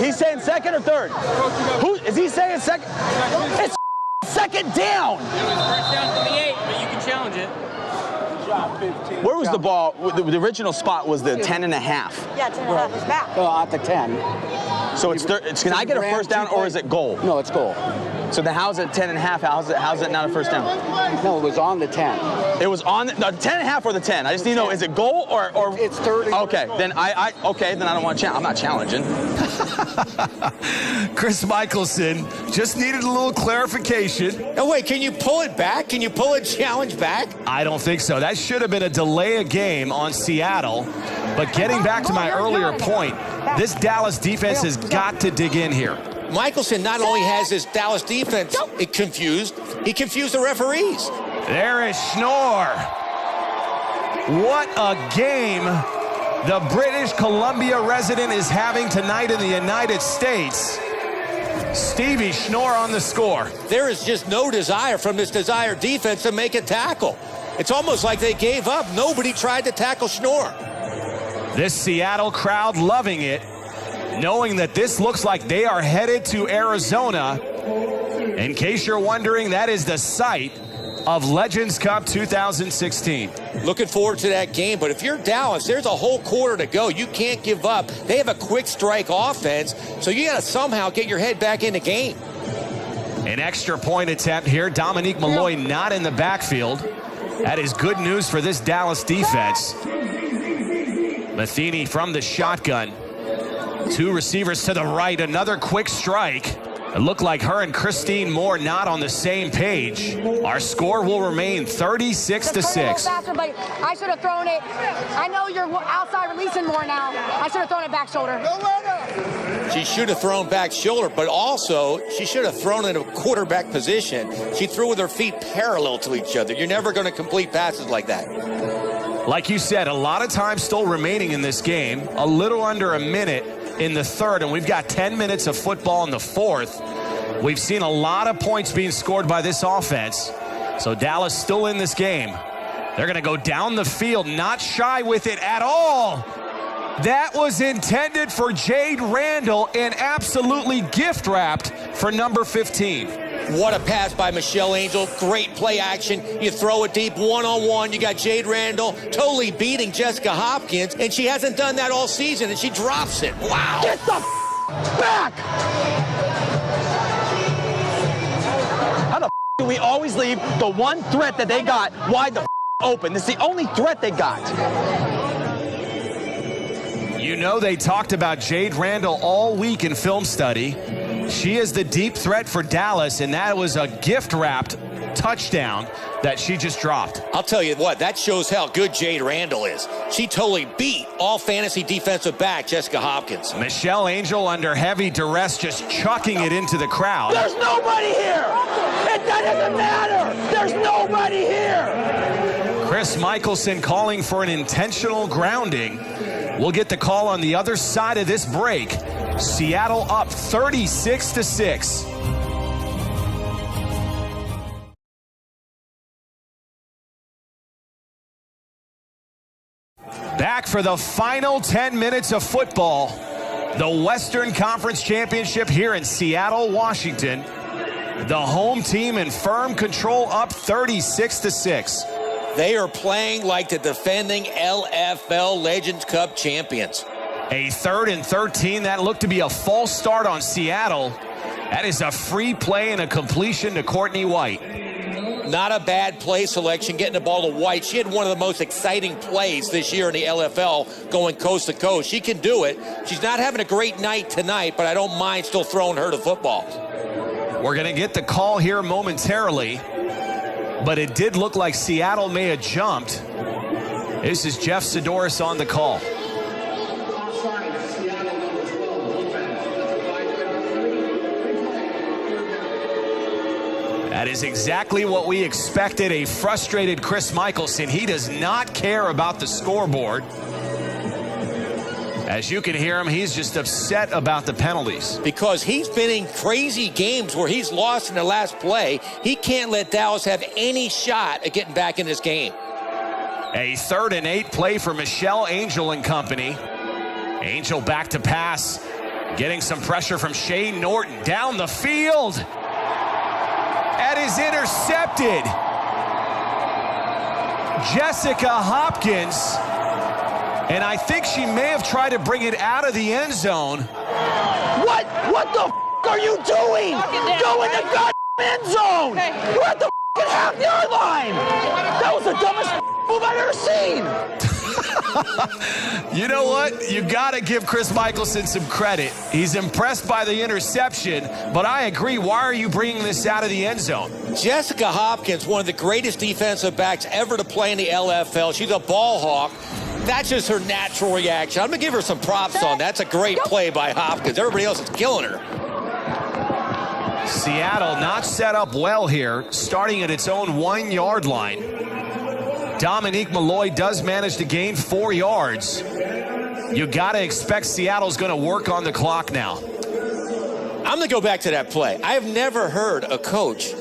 He's saying 2nd or 3rd? Who is he saying 2nd? It's 2nd down. It was 1st down from the 8, but you can challenge it. Where was the ball? The original spot was the 10 and a half. Yeah, 10 and a half is back. At the 10. So it's can I get a 1st down or is it goal? No, it's goal. So then how's it 10 and a half? How's it not a 1st down? No, it was on the 10. It was on the 10 and a half or the 10. I just need to know, is it goal or it's 30. Okay, then I don't want to challenge. I'm not challenging. Chris Michelson just needed a little clarification. Oh, wait, can you pull it back? Can you pull a challenge back? I don't think so. That should have been a delay of game on Seattle. But getting back to my earlier point, this Dallas defense has got to dig in here. Michelson not only has his Dallas defense confused, he confused the referees. There is Schnorr. What a game the British Columbia resident is having tonight in the United States. Stevie Schnorr on the score. There is just no desire from this Desire defense to make a tackle. It's almost like they gave up. Nobody tried to tackle Schnorr. This Seattle crowd loving it, knowing that this looks like they are headed to Arizona. In case you're wondering, that is the site of Legends Cup 2016. Looking forward to that game, but if you're Dallas, there's a whole quarter to go. You can't give up. They have a quick strike offense, so you got to somehow get your head back in the game. An extra point attempt here. Dominique Malloy not in the backfield. That is good news for this Dallas defense. Matheny from the shotgun. 2 receivers to the right. Another quick strike. It looked like her and Christine Moore not on the same page. Our score will remain 36-6. Faster, but I should have thrown it. I know you're outside releasing more now. I should have thrown it back shoulder. She should have thrown back shoulder, but also she should have thrown in a quarterback position. She threw with her feet parallel to each other. You're never going to complete passes like that. Like you said, a lot of time still remaining in this game. A little under a minute in the 3rd, and we've got 10 minutes of football in the 4th. We've seen a lot of points being scored by this offense. So Dallas still in this game. They're going to go down the field, not shy with it at all. That was intended for Jade Randall and absolutely gift-wrapped for number 15. What a pass by Michelle Angel. Great play action. You throw it deep one-on-one. You got Jade Randall totally beating Jessica Hopkins, and she hasn't done that all season, and she drops it. Wow. Get the back! we always leave the one threat that they got wide the open. This is the only threat they got. You know they talked about Jade Randall all week in film study. She is the deep threat for Dallas, and that was a gift-wrapped touchdown that she just dropped. I'll tell you what, that shows how good Jade Randall is. She totally beat all fantasy defensive back Jessica Hopkins. Michelle Angel under heavy duress just chucking it into the crowd. There's nobody here! That doesn't matter! There's nobody here! Chris Michelson calling for an intentional grounding. We'll get the call on the other side of this break. Seattle up 36-6. Back for the final 10 minutes of football. The Western Conference Championship here in Seattle, Washington. The home team in firm control, up 36-6. They are playing like the defending LFL Legends Cup champions. A 3rd and 13. That looked to be a false start on Seattle. That is a free play and a completion to Courtney White. Not a bad play selection, getting the ball to White. She had one of the most exciting plays this year in the LFL, going coast to coast. She can do it. She's not having a great night tonight, but I don't mind still throwing her the football. We're going to get the call here momentarily, but it did look like Seattle may have jumped. This is Jeff Sidoris on the call. That is exactly what we expected. A frustrated Chris Michelson. He does not care about the scoreboard. As you can hear him, he's just upset about the penalties. Because he's been in crazy games where he's lost in the last play. He can't let Dallas have any shot at getting back in this game. A 3rd and 8 play for Michelle Angel and company. Angel back to pass. Getting some pressure from Shane Norton. Down the field. That is intercepted. Jessica Hopkins. And I think she may have tried to bring it out of the end zone. What the are you doing? Go in the goddamn end zone! We're at the half-yard line! That was the dumbest move I've ever seen! You know what? You got to give Chris Michelson some credit. He's impressed by the interception, but I agree. Why are you bringing this out of the end zone? Jessica Hopkins, one of the greatest defensive backs ever to play in the LFL. She's a ball hawk. That's just her natural reaction. I'm going to give her some props on that. That's a great play by Hopkins. Everybody else is killing her. Seattle not set up well here, starting at its own 1-yard line. Dominique Malloy does manage to gain 4 yards. You got to expect Seattle's going to work on the clock now. I'm going to go back to that play. I have never heard a coach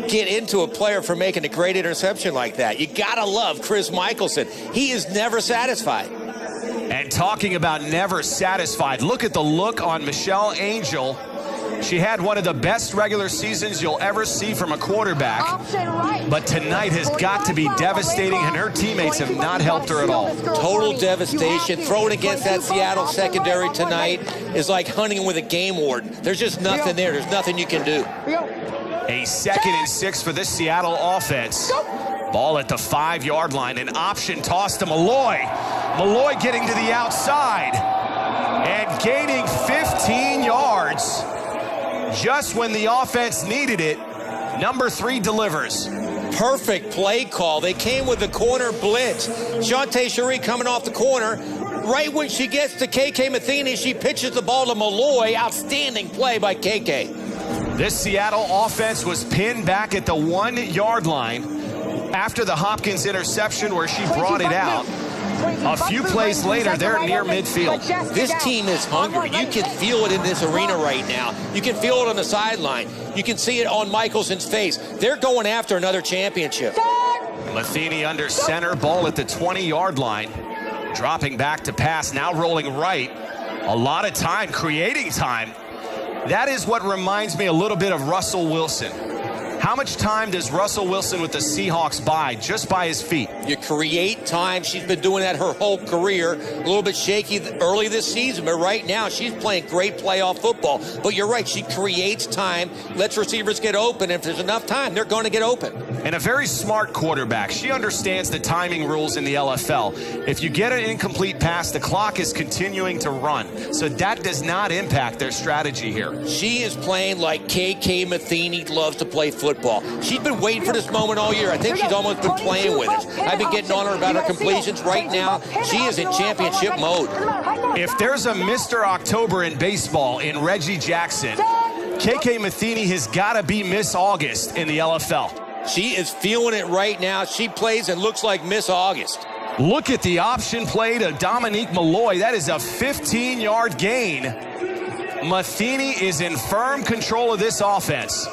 get into a player for making a great interception like that. You got to love Chris Michelson. He is never satisfied. And talking about never satisfied, look at the look on Michelle Angel. She had one of the best regular seasons you'll ever see from a quarterback. But tonight has got to be devastating, and her teammates have not helped her at all. Total devastation. Throwing against that Seattle secondary tonight is like hunting with a game warden. There's just nothing there. There's nothing you can do. A 2nd and 6 for this Seattle offense. Ball at the 5-yard line. An option toss to Malloy. Malloy getting to the outside and gaining 15 yards. Just when the offense needed it, number 3 delivers. Perfect play call. They came with the corner blitz. Shantae Cherie coming off the corner. Right when she gets to KK Matheny, she pitches the ball to Malloy. Outstanding play by KK. This Seattle offense was pinned back at the 1-yard line after the Hopkins interception where she brought it out. A few plays later, they're near midfield. This team is hungry. You can feel it in this arena right now. You can feel it on the sideline. You can see it on Michelson's face. They're going after another championship. Matheny under center, ball at the 20-yard line. Dropping back to pass, now rolling right. A lot of time, creating time. That is what reminds me a little bit of Russell Wilson. How much time does Russell Wilson with the Seahawks buy just by his feet? You create time. She's been doing that her whole career. A little bit shaky early this season, but right now she's playing great playoff football. But you're right, she creates time, lets receivers get open. If there's enough time, they're going to get open. And a very smart quarterback. She understands the timing rules in the LFL. If you get an incomplete pass, the clock is continuing to run. So that does not impact their strategy here. She is playing like KK Matheny loves to play football. She's been waiting for this moment all year. I think she's almost been playing with it. I've been getting on her about her completions. Right now, she is in championship mode. If there's a Mr. October in baseball in Reggie Jackson, KK Matheny has got to be Miss August in the LFL. She is feeling it right now. She plays and looks like Miss August. Look at the option play to Dominique Malloy. That is a 15-yard gain. Matheny is in firm control of this offense.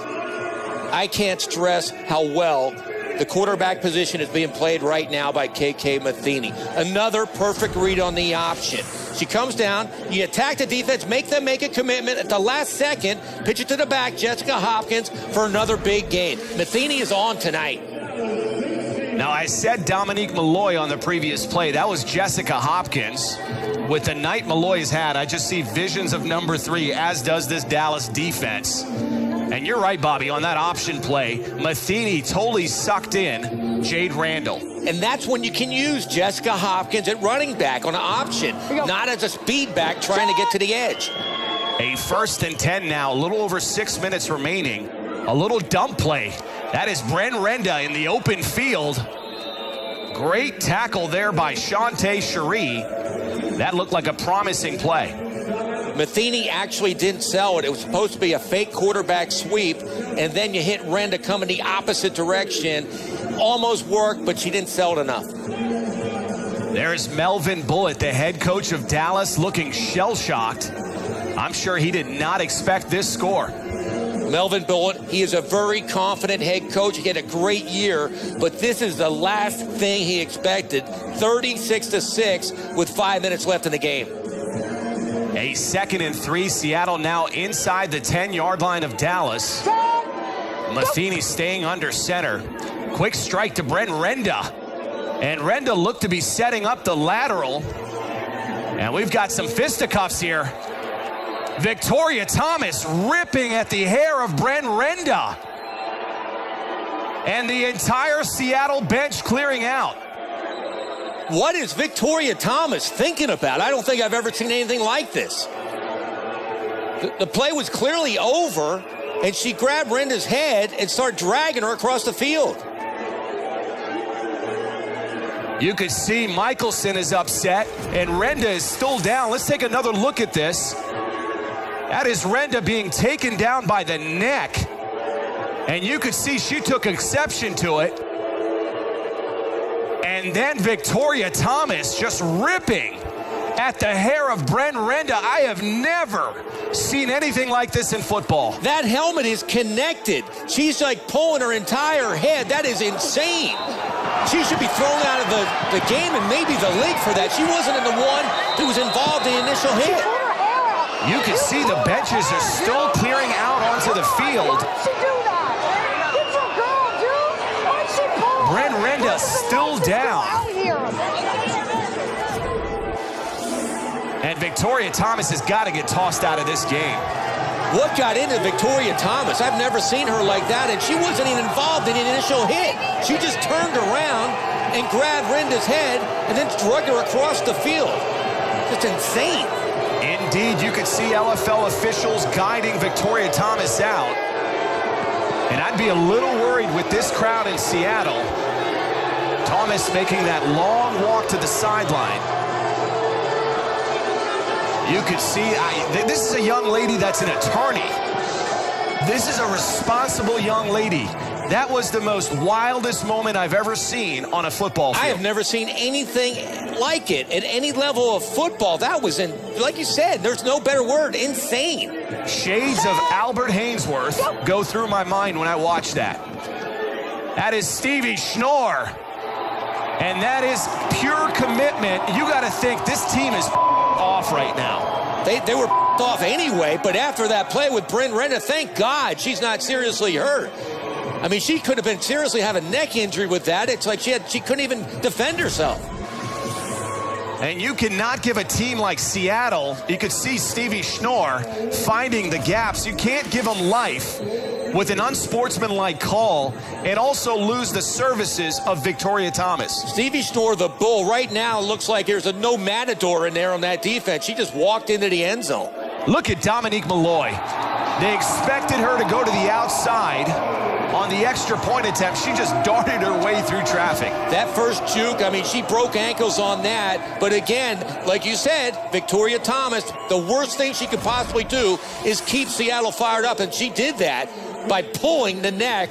I can't stress how well the quarterback position is being played right now by KK Matheny. Another perfect read on the option. She comes down, you attack the defense, make them make a commitment at the last second, pitch it to the back, Jessica Hopkins for another big gain. Matheny is on tonight. Now, I said Dominique Malloy on the previous play. That was Jessica Hopkins. With the night Malloy's had, I just see visions of number 3, as does this Dallas defense. And you're right, Bobby, on that option play, Matheny totally sucked in Jade Randall. And that's when you can use Jessica Hopkins at running back on an option, not as a speed back trying to get to the edge. A 1st and 10 now, a little over 6 minutes remaining. A little dump play. That is Bren Renda in the open field. Great tackle there by Shantae Cherie. That looked like a promising play. Matheny actually didn't sell it. It was supposed to be a fake quarterback sweep, and then you hit Renda coming the opposite direction. Almost worked, but she didn't sell it enough. There's Melvin Bullitt, the head coach of Dallas, looking shell-shocked. I'm sure he did not expect this score. Melvin Bullitt, he is a very confident head coach. He had a great year, but this is the last thing he expected. 36-6 with 5 minutes left in the game. A 2nd and 3, Seattle now inside the 10-yard line of Dallas. Matheny staying under center. Quick strike to Bren Renda. And Renda looked to be setting up the lateral. And we've got some fisticuffs here. Victoria Thomas ripping at the hair of Bren Renda. And the entire Seattle bench clearing out. What is Victoria Thomas thinking about? I don't think I've ever seen anything like this. The play was clearly over, and she grabbed Renda's head and started dragging her across the field. You could see Michelson is upset, and Renda is still down. Let's take another look at this. That is Renda being taken down by the neck. And you could see she took exception to it. And then Victoria Thomas just ripping at the hair of Bren Renda. I have never seen anything like this in football. That helmet is connected. She's like pulling her entire head. That is insane. She should be thrown out of the game and maybe the league for that. She wasn't in the one who was involved in the initial hit. You can see the benches are still clearing out onto the field. Bren Renda still down. And Victoria Thomas has got to get tossed out of this game. What got into Victoria Thomas? I've never seen her like that, and she wasn't even involved in the initial hit. She just turned around and grabbed Renda's head and then drug her across the field. Just insane. Indeed, you could see LFL officials guiding Victoria Thomas out. And I'd be a little worried with this crowd in Seattle. Thomas making that long walk to the sideline. You could see, this is a young lady that's an attorney. This is a responsible young lady. That was the most wildest moment I've ever seen on a football field. I have never seen anything like it at any level of football. That was, like you said, there's no better word, insane. Shades of Albert Hainsworth go through my mind when I watch that. That is Stevie Schnorr. And that is pure commitment. You got to think this team is off right now. They were off anyway, but after that play with Bren Renda, thank God she's not seriously hurt. I mean, she could have been seriously having a neck injury with that. It's like she couldn't even defend herself. And you cannot give a team like Seattle, you could see Stevie Schnorr finding the gaps. You can't give them life with an unsportsmanlike call and also lose the services of Victoria Thomas. Stevie Schnorr, the bull, right now looks like there's a no matador in there on that defense. She just walked into the end zone. Look at Dominique Malloy. They expected her to go to the outside on the extra point attempt. She just darted her way through traffic. That first juke, I mean, she broke ankles on that. But again, like you said, Victoria Thomas, the worst thing she could possibly do is keep Seattle fired up. And she did that by pulling the neck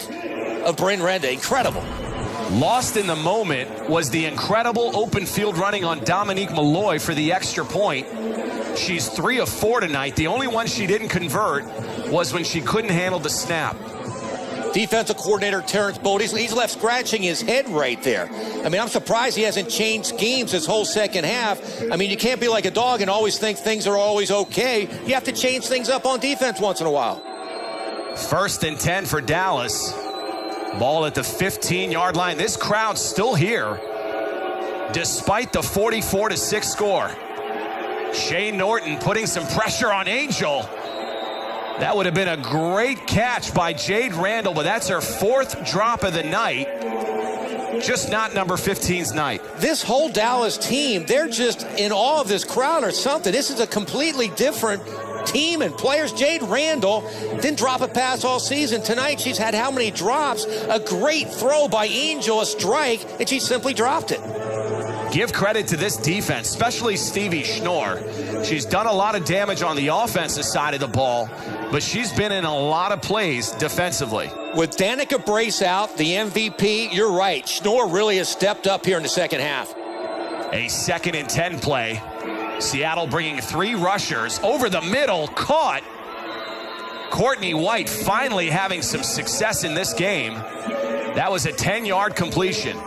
of Bryn Renda. Incredible. Lost in the moment was the incredible open field running on Dominique Malloy for the extra point. She's 3 of 4 tonight. The only one she didn't convert was when she couldn't handle the snap. Defensive coordinator Terrence Bolt, he's left scratching his head right there. I mean, I'm surprised he hasn't changed schemes this whole second half. I mean, you can't be like a dog and always think things are always okay. You have to change things up on defense once in a while. 1st and 10 for Dallas. Ball at the 15-yard line. This crowd's still here despite the 44-6 score. Shane Norton putting some pressure on Angel. That would have been a great catch by Jade Randall, but that's her 4th drop of the night. Just not number 15's night. This whole Dallas team, they're just in awe of this crowd or something. This is a completely different team and players. Jade Randall didn't drop a pass all season. Tonight she's had how many drops? A great throw by Angel, a strike, and she simply dropped it. Give credit to this defense, especially Stevie Schnorr. She's done a lot of damage on the offensive side of the ball, but she's been in a lot of plays defensively. With Danica Brace out, the MVP, you're right. Schnorr really has stepped up here in the second half. A 2nd and 10 play. Seattle bringing 3 rushers over the middle, caught. Courtney White finally having some success in this game. That was a 10-yard completion.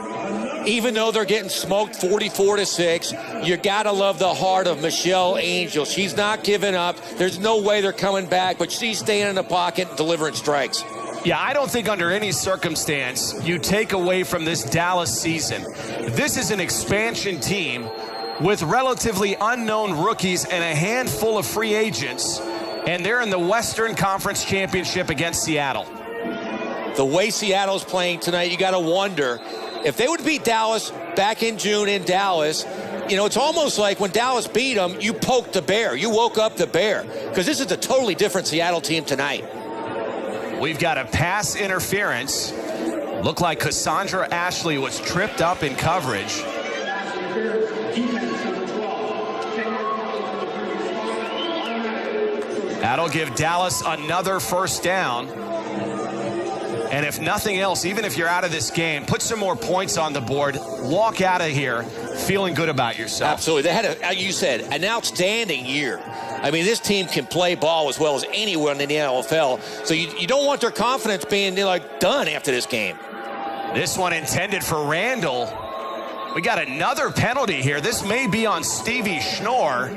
Even though they're getting smoked 44-6, you got to love the heart of Michelle Angel. She's not giving up. There's no way they're coming back, but she's staying in the pocket and delivering strikes. Yeah, I don't think under any circumstance you take away from this Dallas season. This is an expansion team with relatively unknown rookies and a handful of free agents, and they're in the Western Conference Championship against Seattle. The way Seattle's playing tonight, you got to wonder if they would beat Dallas back in June in Dallas. You know, it's almost like when Dallas beat them, you poked the bear. You woke up the bear, because this is a totally different Seattle team tonight. We've got a pass interference. Looked like Cassandra Ashley was tripped up in coverage. That'll give Dallas another 1st down. And if nothing else, even if you're out of this game, put some more points on the board. Walk out of here feeling good about yourself. Absolutely. They had, like you said, an outstanding year. I mean, this team can play ball as well as anyone in the NFL. So you don't want their confidence being like done after this game. This one intended for Randall. We got another penalty here. This may be on Stevie Schnorr.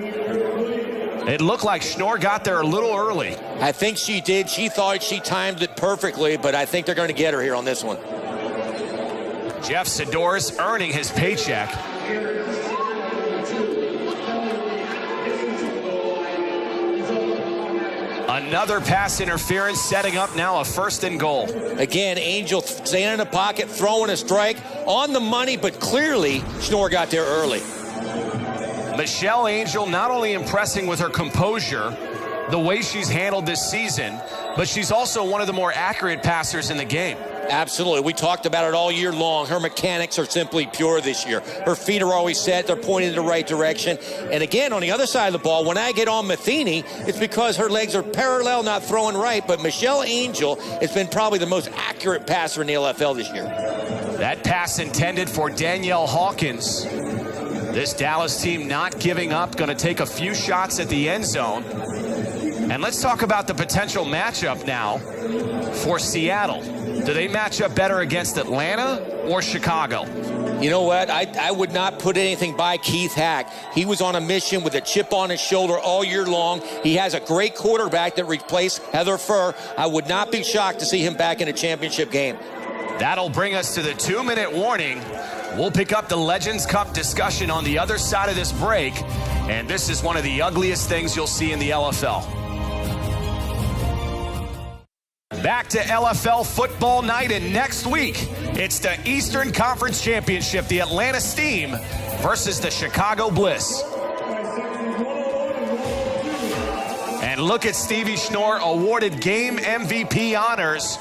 It looked like Schnorr got there a little early. I think she did. She thought she timed it perfectly, but I think they're going to get her here on this one. Jeff Sador's earning his paycheck. Another pass interference, setting up now a 1st and goal. Again, Angel staying in the pocket, throwing a strike on the money, but clearly Schnorr got there early. Michelle Angel not only impressing with her composure, the way she's handled this season, but she's also one of the more accurate passers in the game. Absolutely. We talked about it all year long. Her mechanics are simply pure this year. Her feet are always set. They're pointing in the right direction. And again, on the other side of the ball, when I get on Matheny, it's because her legs are parallel, not throwing right. But Michelle Angel has been probably the most accurate passer in the LFL this year. That pass intended for Danielle Hawkins. This Dallas team not giving up, going to take a few shots at the end zone. And let's talk about the potential matchup now for Seattle. Do they match up better against Atlanta or Chicago? You know what? I would not put anything by Keith Hack. He was on a mission with a chip on his shoulder all year long. He has a great quarterback that replaced Heather Furr. I would not be shocked to see him back in a championship game. That'll bring us to the 2-minute warning. We'll pick up the Legends Cup discussion on the other side of this break. And this is one of the ugliest things you'll see in the LFL. Back to LFL football night, and next week, it's the Eastern Conference Championship, the Atlanta Steam versus the Chicago Bliss. And look at Stevie Schnorr, awarded game MVP honors,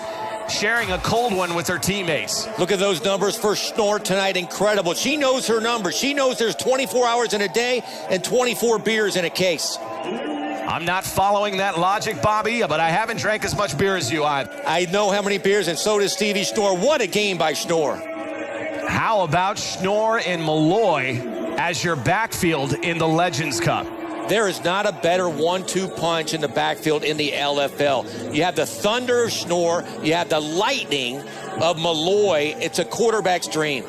sharing a cold one with her teammates. Look at those numbers for Schnorr tonight. Incredible. She knows her numbers. She knows there's 24 hours in a day and 24 beers in a case. I'm not following that logic, Bobby, but I haven't drank as much beer as you. I know how many beers, and so does Stevie Schnorr. What a game by Schnorr. How about Schnorr and Malloy as your backfield in the Legends Cup? There is not a better 1-2 punch in the backfield in the LFL. You have the thunder of Schnorr. You have the lightning of Malloy. It's a quarterback's dream.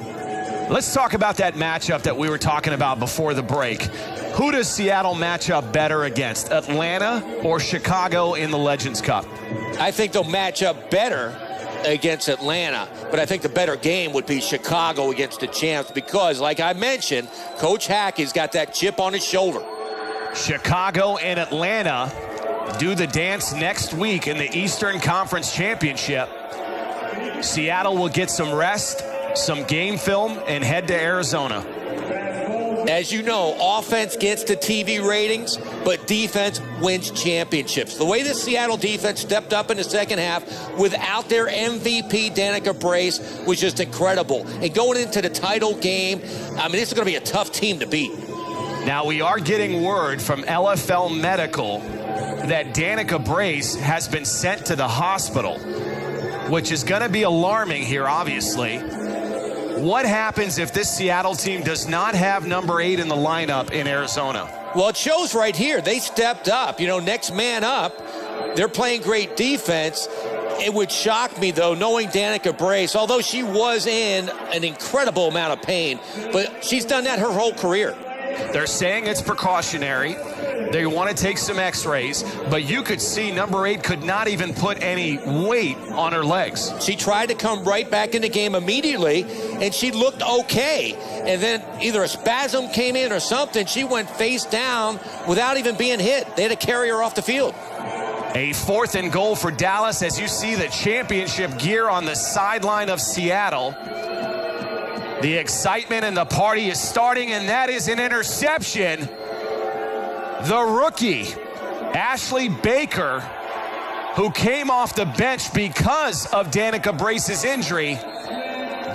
Let's talk about that matchup that we were talking about before the break. Who does Seattle match up better against, Atlanta or Chicago in the Legends Cup? I think they'll match up better against Atlanta, but I think the better game would be Chicago against the champs because, like I mentioned, Coach Hack has got that chip on his shoulder. Chicago and Atlanta do the dance next week in the Eastern Conference Championship. Seattle will get some rest, some game film, and head to Arizona. As you know, offense gets to TV ratings, but defense wins championships. The way the Seattle defense stepped up in the second half without their MVP, Danica Brace, was just incredible. And going into the title game, I mean, this is going to be a tough team to beat. Now, we are getting word from LFL Medical that Danica Brace has been sent to the hospital, which is going to be alarming here, obviously. What happens if this Seattle team does not have number 8 in the lineup in Arizona? Well, it shows right here. They stepped up. You know, next man up. They're playing great defense. It would shock me, though, knowing Danica Brace, although she was in an incredible amount of pain, but she's done that her whole career. They're saying it's precautionary. They want to take some x-rays, but you could see number 8 could not even put any weight on her legs. She tried to come right back in the game immediately, and she looked okay. And then either a spasm came in or something. She went face down without even being hit. They had to carry her off the field. A 4th and goal for Dallas as you see the championship gear on the sideline of Seattle. The excitement and the party is starting, and that is an interception. The rookie, Ashley Baker, who came off the bench because of Danica Brace's injury,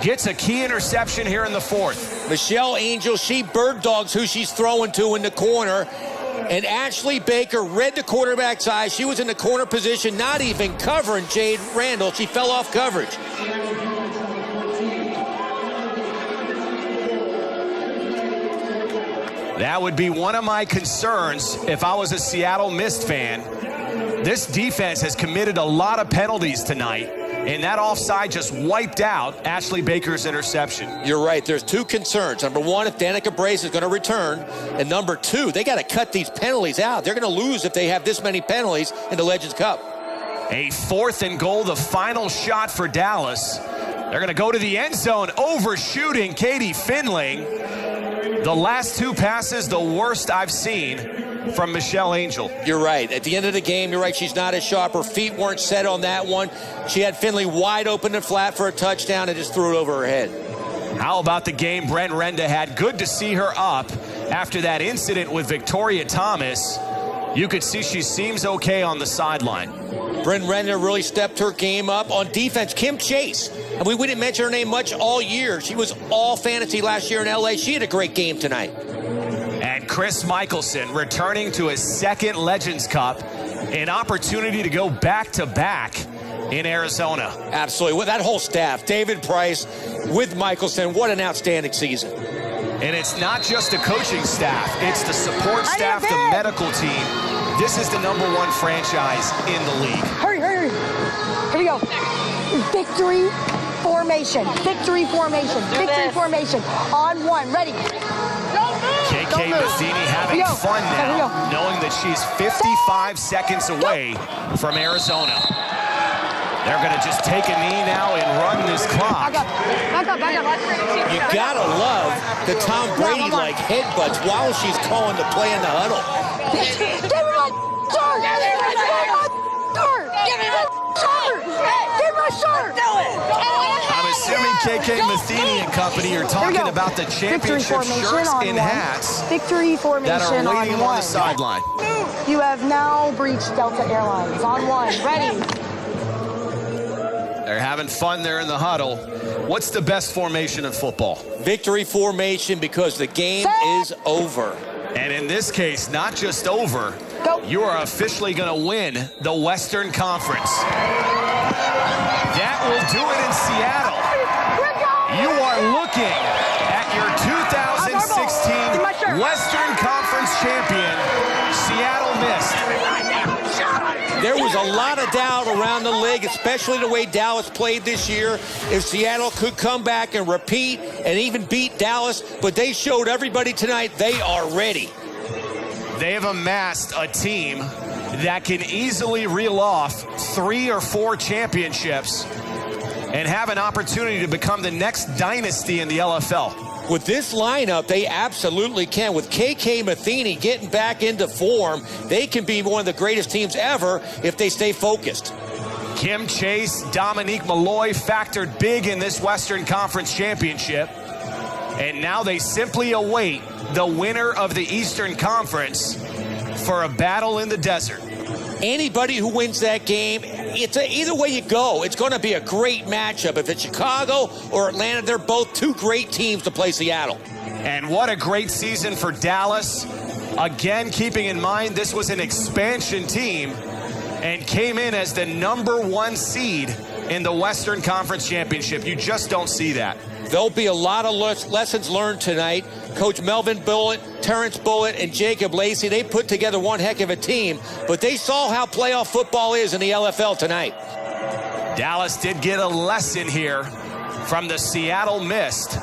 gets a key interception here in the 4th. Michelle Angel, she bird dogs who she's throwing to in the corner. And Ashley Baker read the quarterback's eyes. She was in the corner position, not even covering Jade Randall. She fell off coverage. That would be one of my concerns if I was a Seattle Mist fan. This defense has committed a lot of penalties tonight, and that offside just wiped out Ashley Baker's interception. You're right. There's 2 concerns. Number 1, if Danica Brace is going to return. And number 2, they got to cut these penalties out. They're going to lose if they have this many penalties in the Legends Cup. A 4th and goal, the final shot for Dallas. They're going to go to the end zone, overshooting Katie Finling. The last 2 passes, the worst I've seen from Michelle Angel. You're right. At the end of the game, you're right, she's not as sharp. Her feet weren't set on that one. She had Finley wide open and flat for a touchdown and just threw it over her head. How about the game Brent Renda had? Good to see her up after that incident with Victoria Thomas. You could see she seems okay on the sideline. Brent Renda really stepped her game up. On defense, Kim Chase. And we didn't mention her name much all year. She was all fantasy last year in L.A. She had a great game tonight. And Chris Michelson returning to his 2nd Legends Cup, an opportunity to go back-to-back in Arizona. Absolutely. With that whole staff, David Price with Michelson, what an outstanding season. And it's not just the coaching staff, it's the support staff, the medical team. This is the #1 franchise in the league. Hurry. Here we go. Victory formation. Victory formation. Victory formation. On 1. Ready. KK Matheny having fun now, knowing that she's 55 seconds away from Arizona. They're going to just take a knee now and run this clock. Back up. You got to love the Tom Brady-like headbutts while she's calling the play in the huddle. Give me my shirt! Give me my shirt! I'm assuming KK Matheny and company are talking about the championship shirts and hats Victory formation that are waiting on the 1. sideline. You have now breached Delta Airlines. On 1. Ready. They're having fun there in the huddle. What's the best formation in football? Victory formation, because the game is over. And in this case, not just over, you are officially going to win the Western Conference. That will do it in Seattle. You are looking at your 2016 Western Conference champion, Seattle Mist. There was a lot of doubt around the league, especially the way Dallas played this year, if Seattle could come back and repeat and even beat Dallas, but they showed everybody tonight they are ready. They have amassed a team that can easily reel off 3 or 4 championships and have an opportunity to become the next dynasty in the LFL. With this lineup, they absolutely can. With KK Matheny getting back into form, they can be one of the greatest teams ever if they stay focused. Kim Chase, Dominique Malloy factored big in this Western Conference championship. And now they simply await the winner of the Eastern Conference for a battle in the desert. Anybody who wins that game, either way you go, it's going to be a great matchup. If it's Chicago or Atlanta, they're both 2 great teams to play Seattle. And what a great season for Dallas. Again, keeping in mind this was an expansion team and came in as the #1 seed in the Western Conference Championship. You just don't see that. There'll be a lot of lessons learned tonight. Coach Melvin Bullitt, Terrence Bullitt, and Jacob Lacey, they put together one heck of a team, but they saw how playoff football is in the LFL tonight. Dallas did get a lesson here from the Seattle Mist,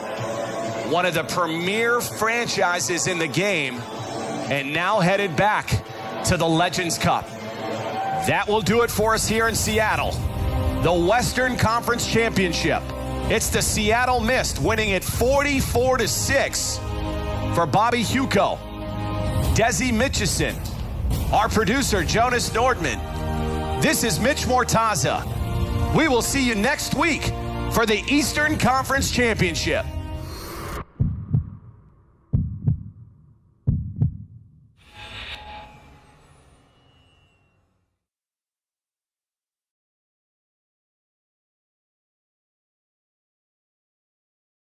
one of the premier franchises in the game, and now headed back to the Legends Cup. That will do it for us here in Seattle. The Western Conference Championship. It's the Seattle Mist winning it 44-6 for Bobby Huco, Desi Mitchison, our producer Jonas Nordman. This is Mitch Mortaza. We will see you next week for the Eastern Conference Championship.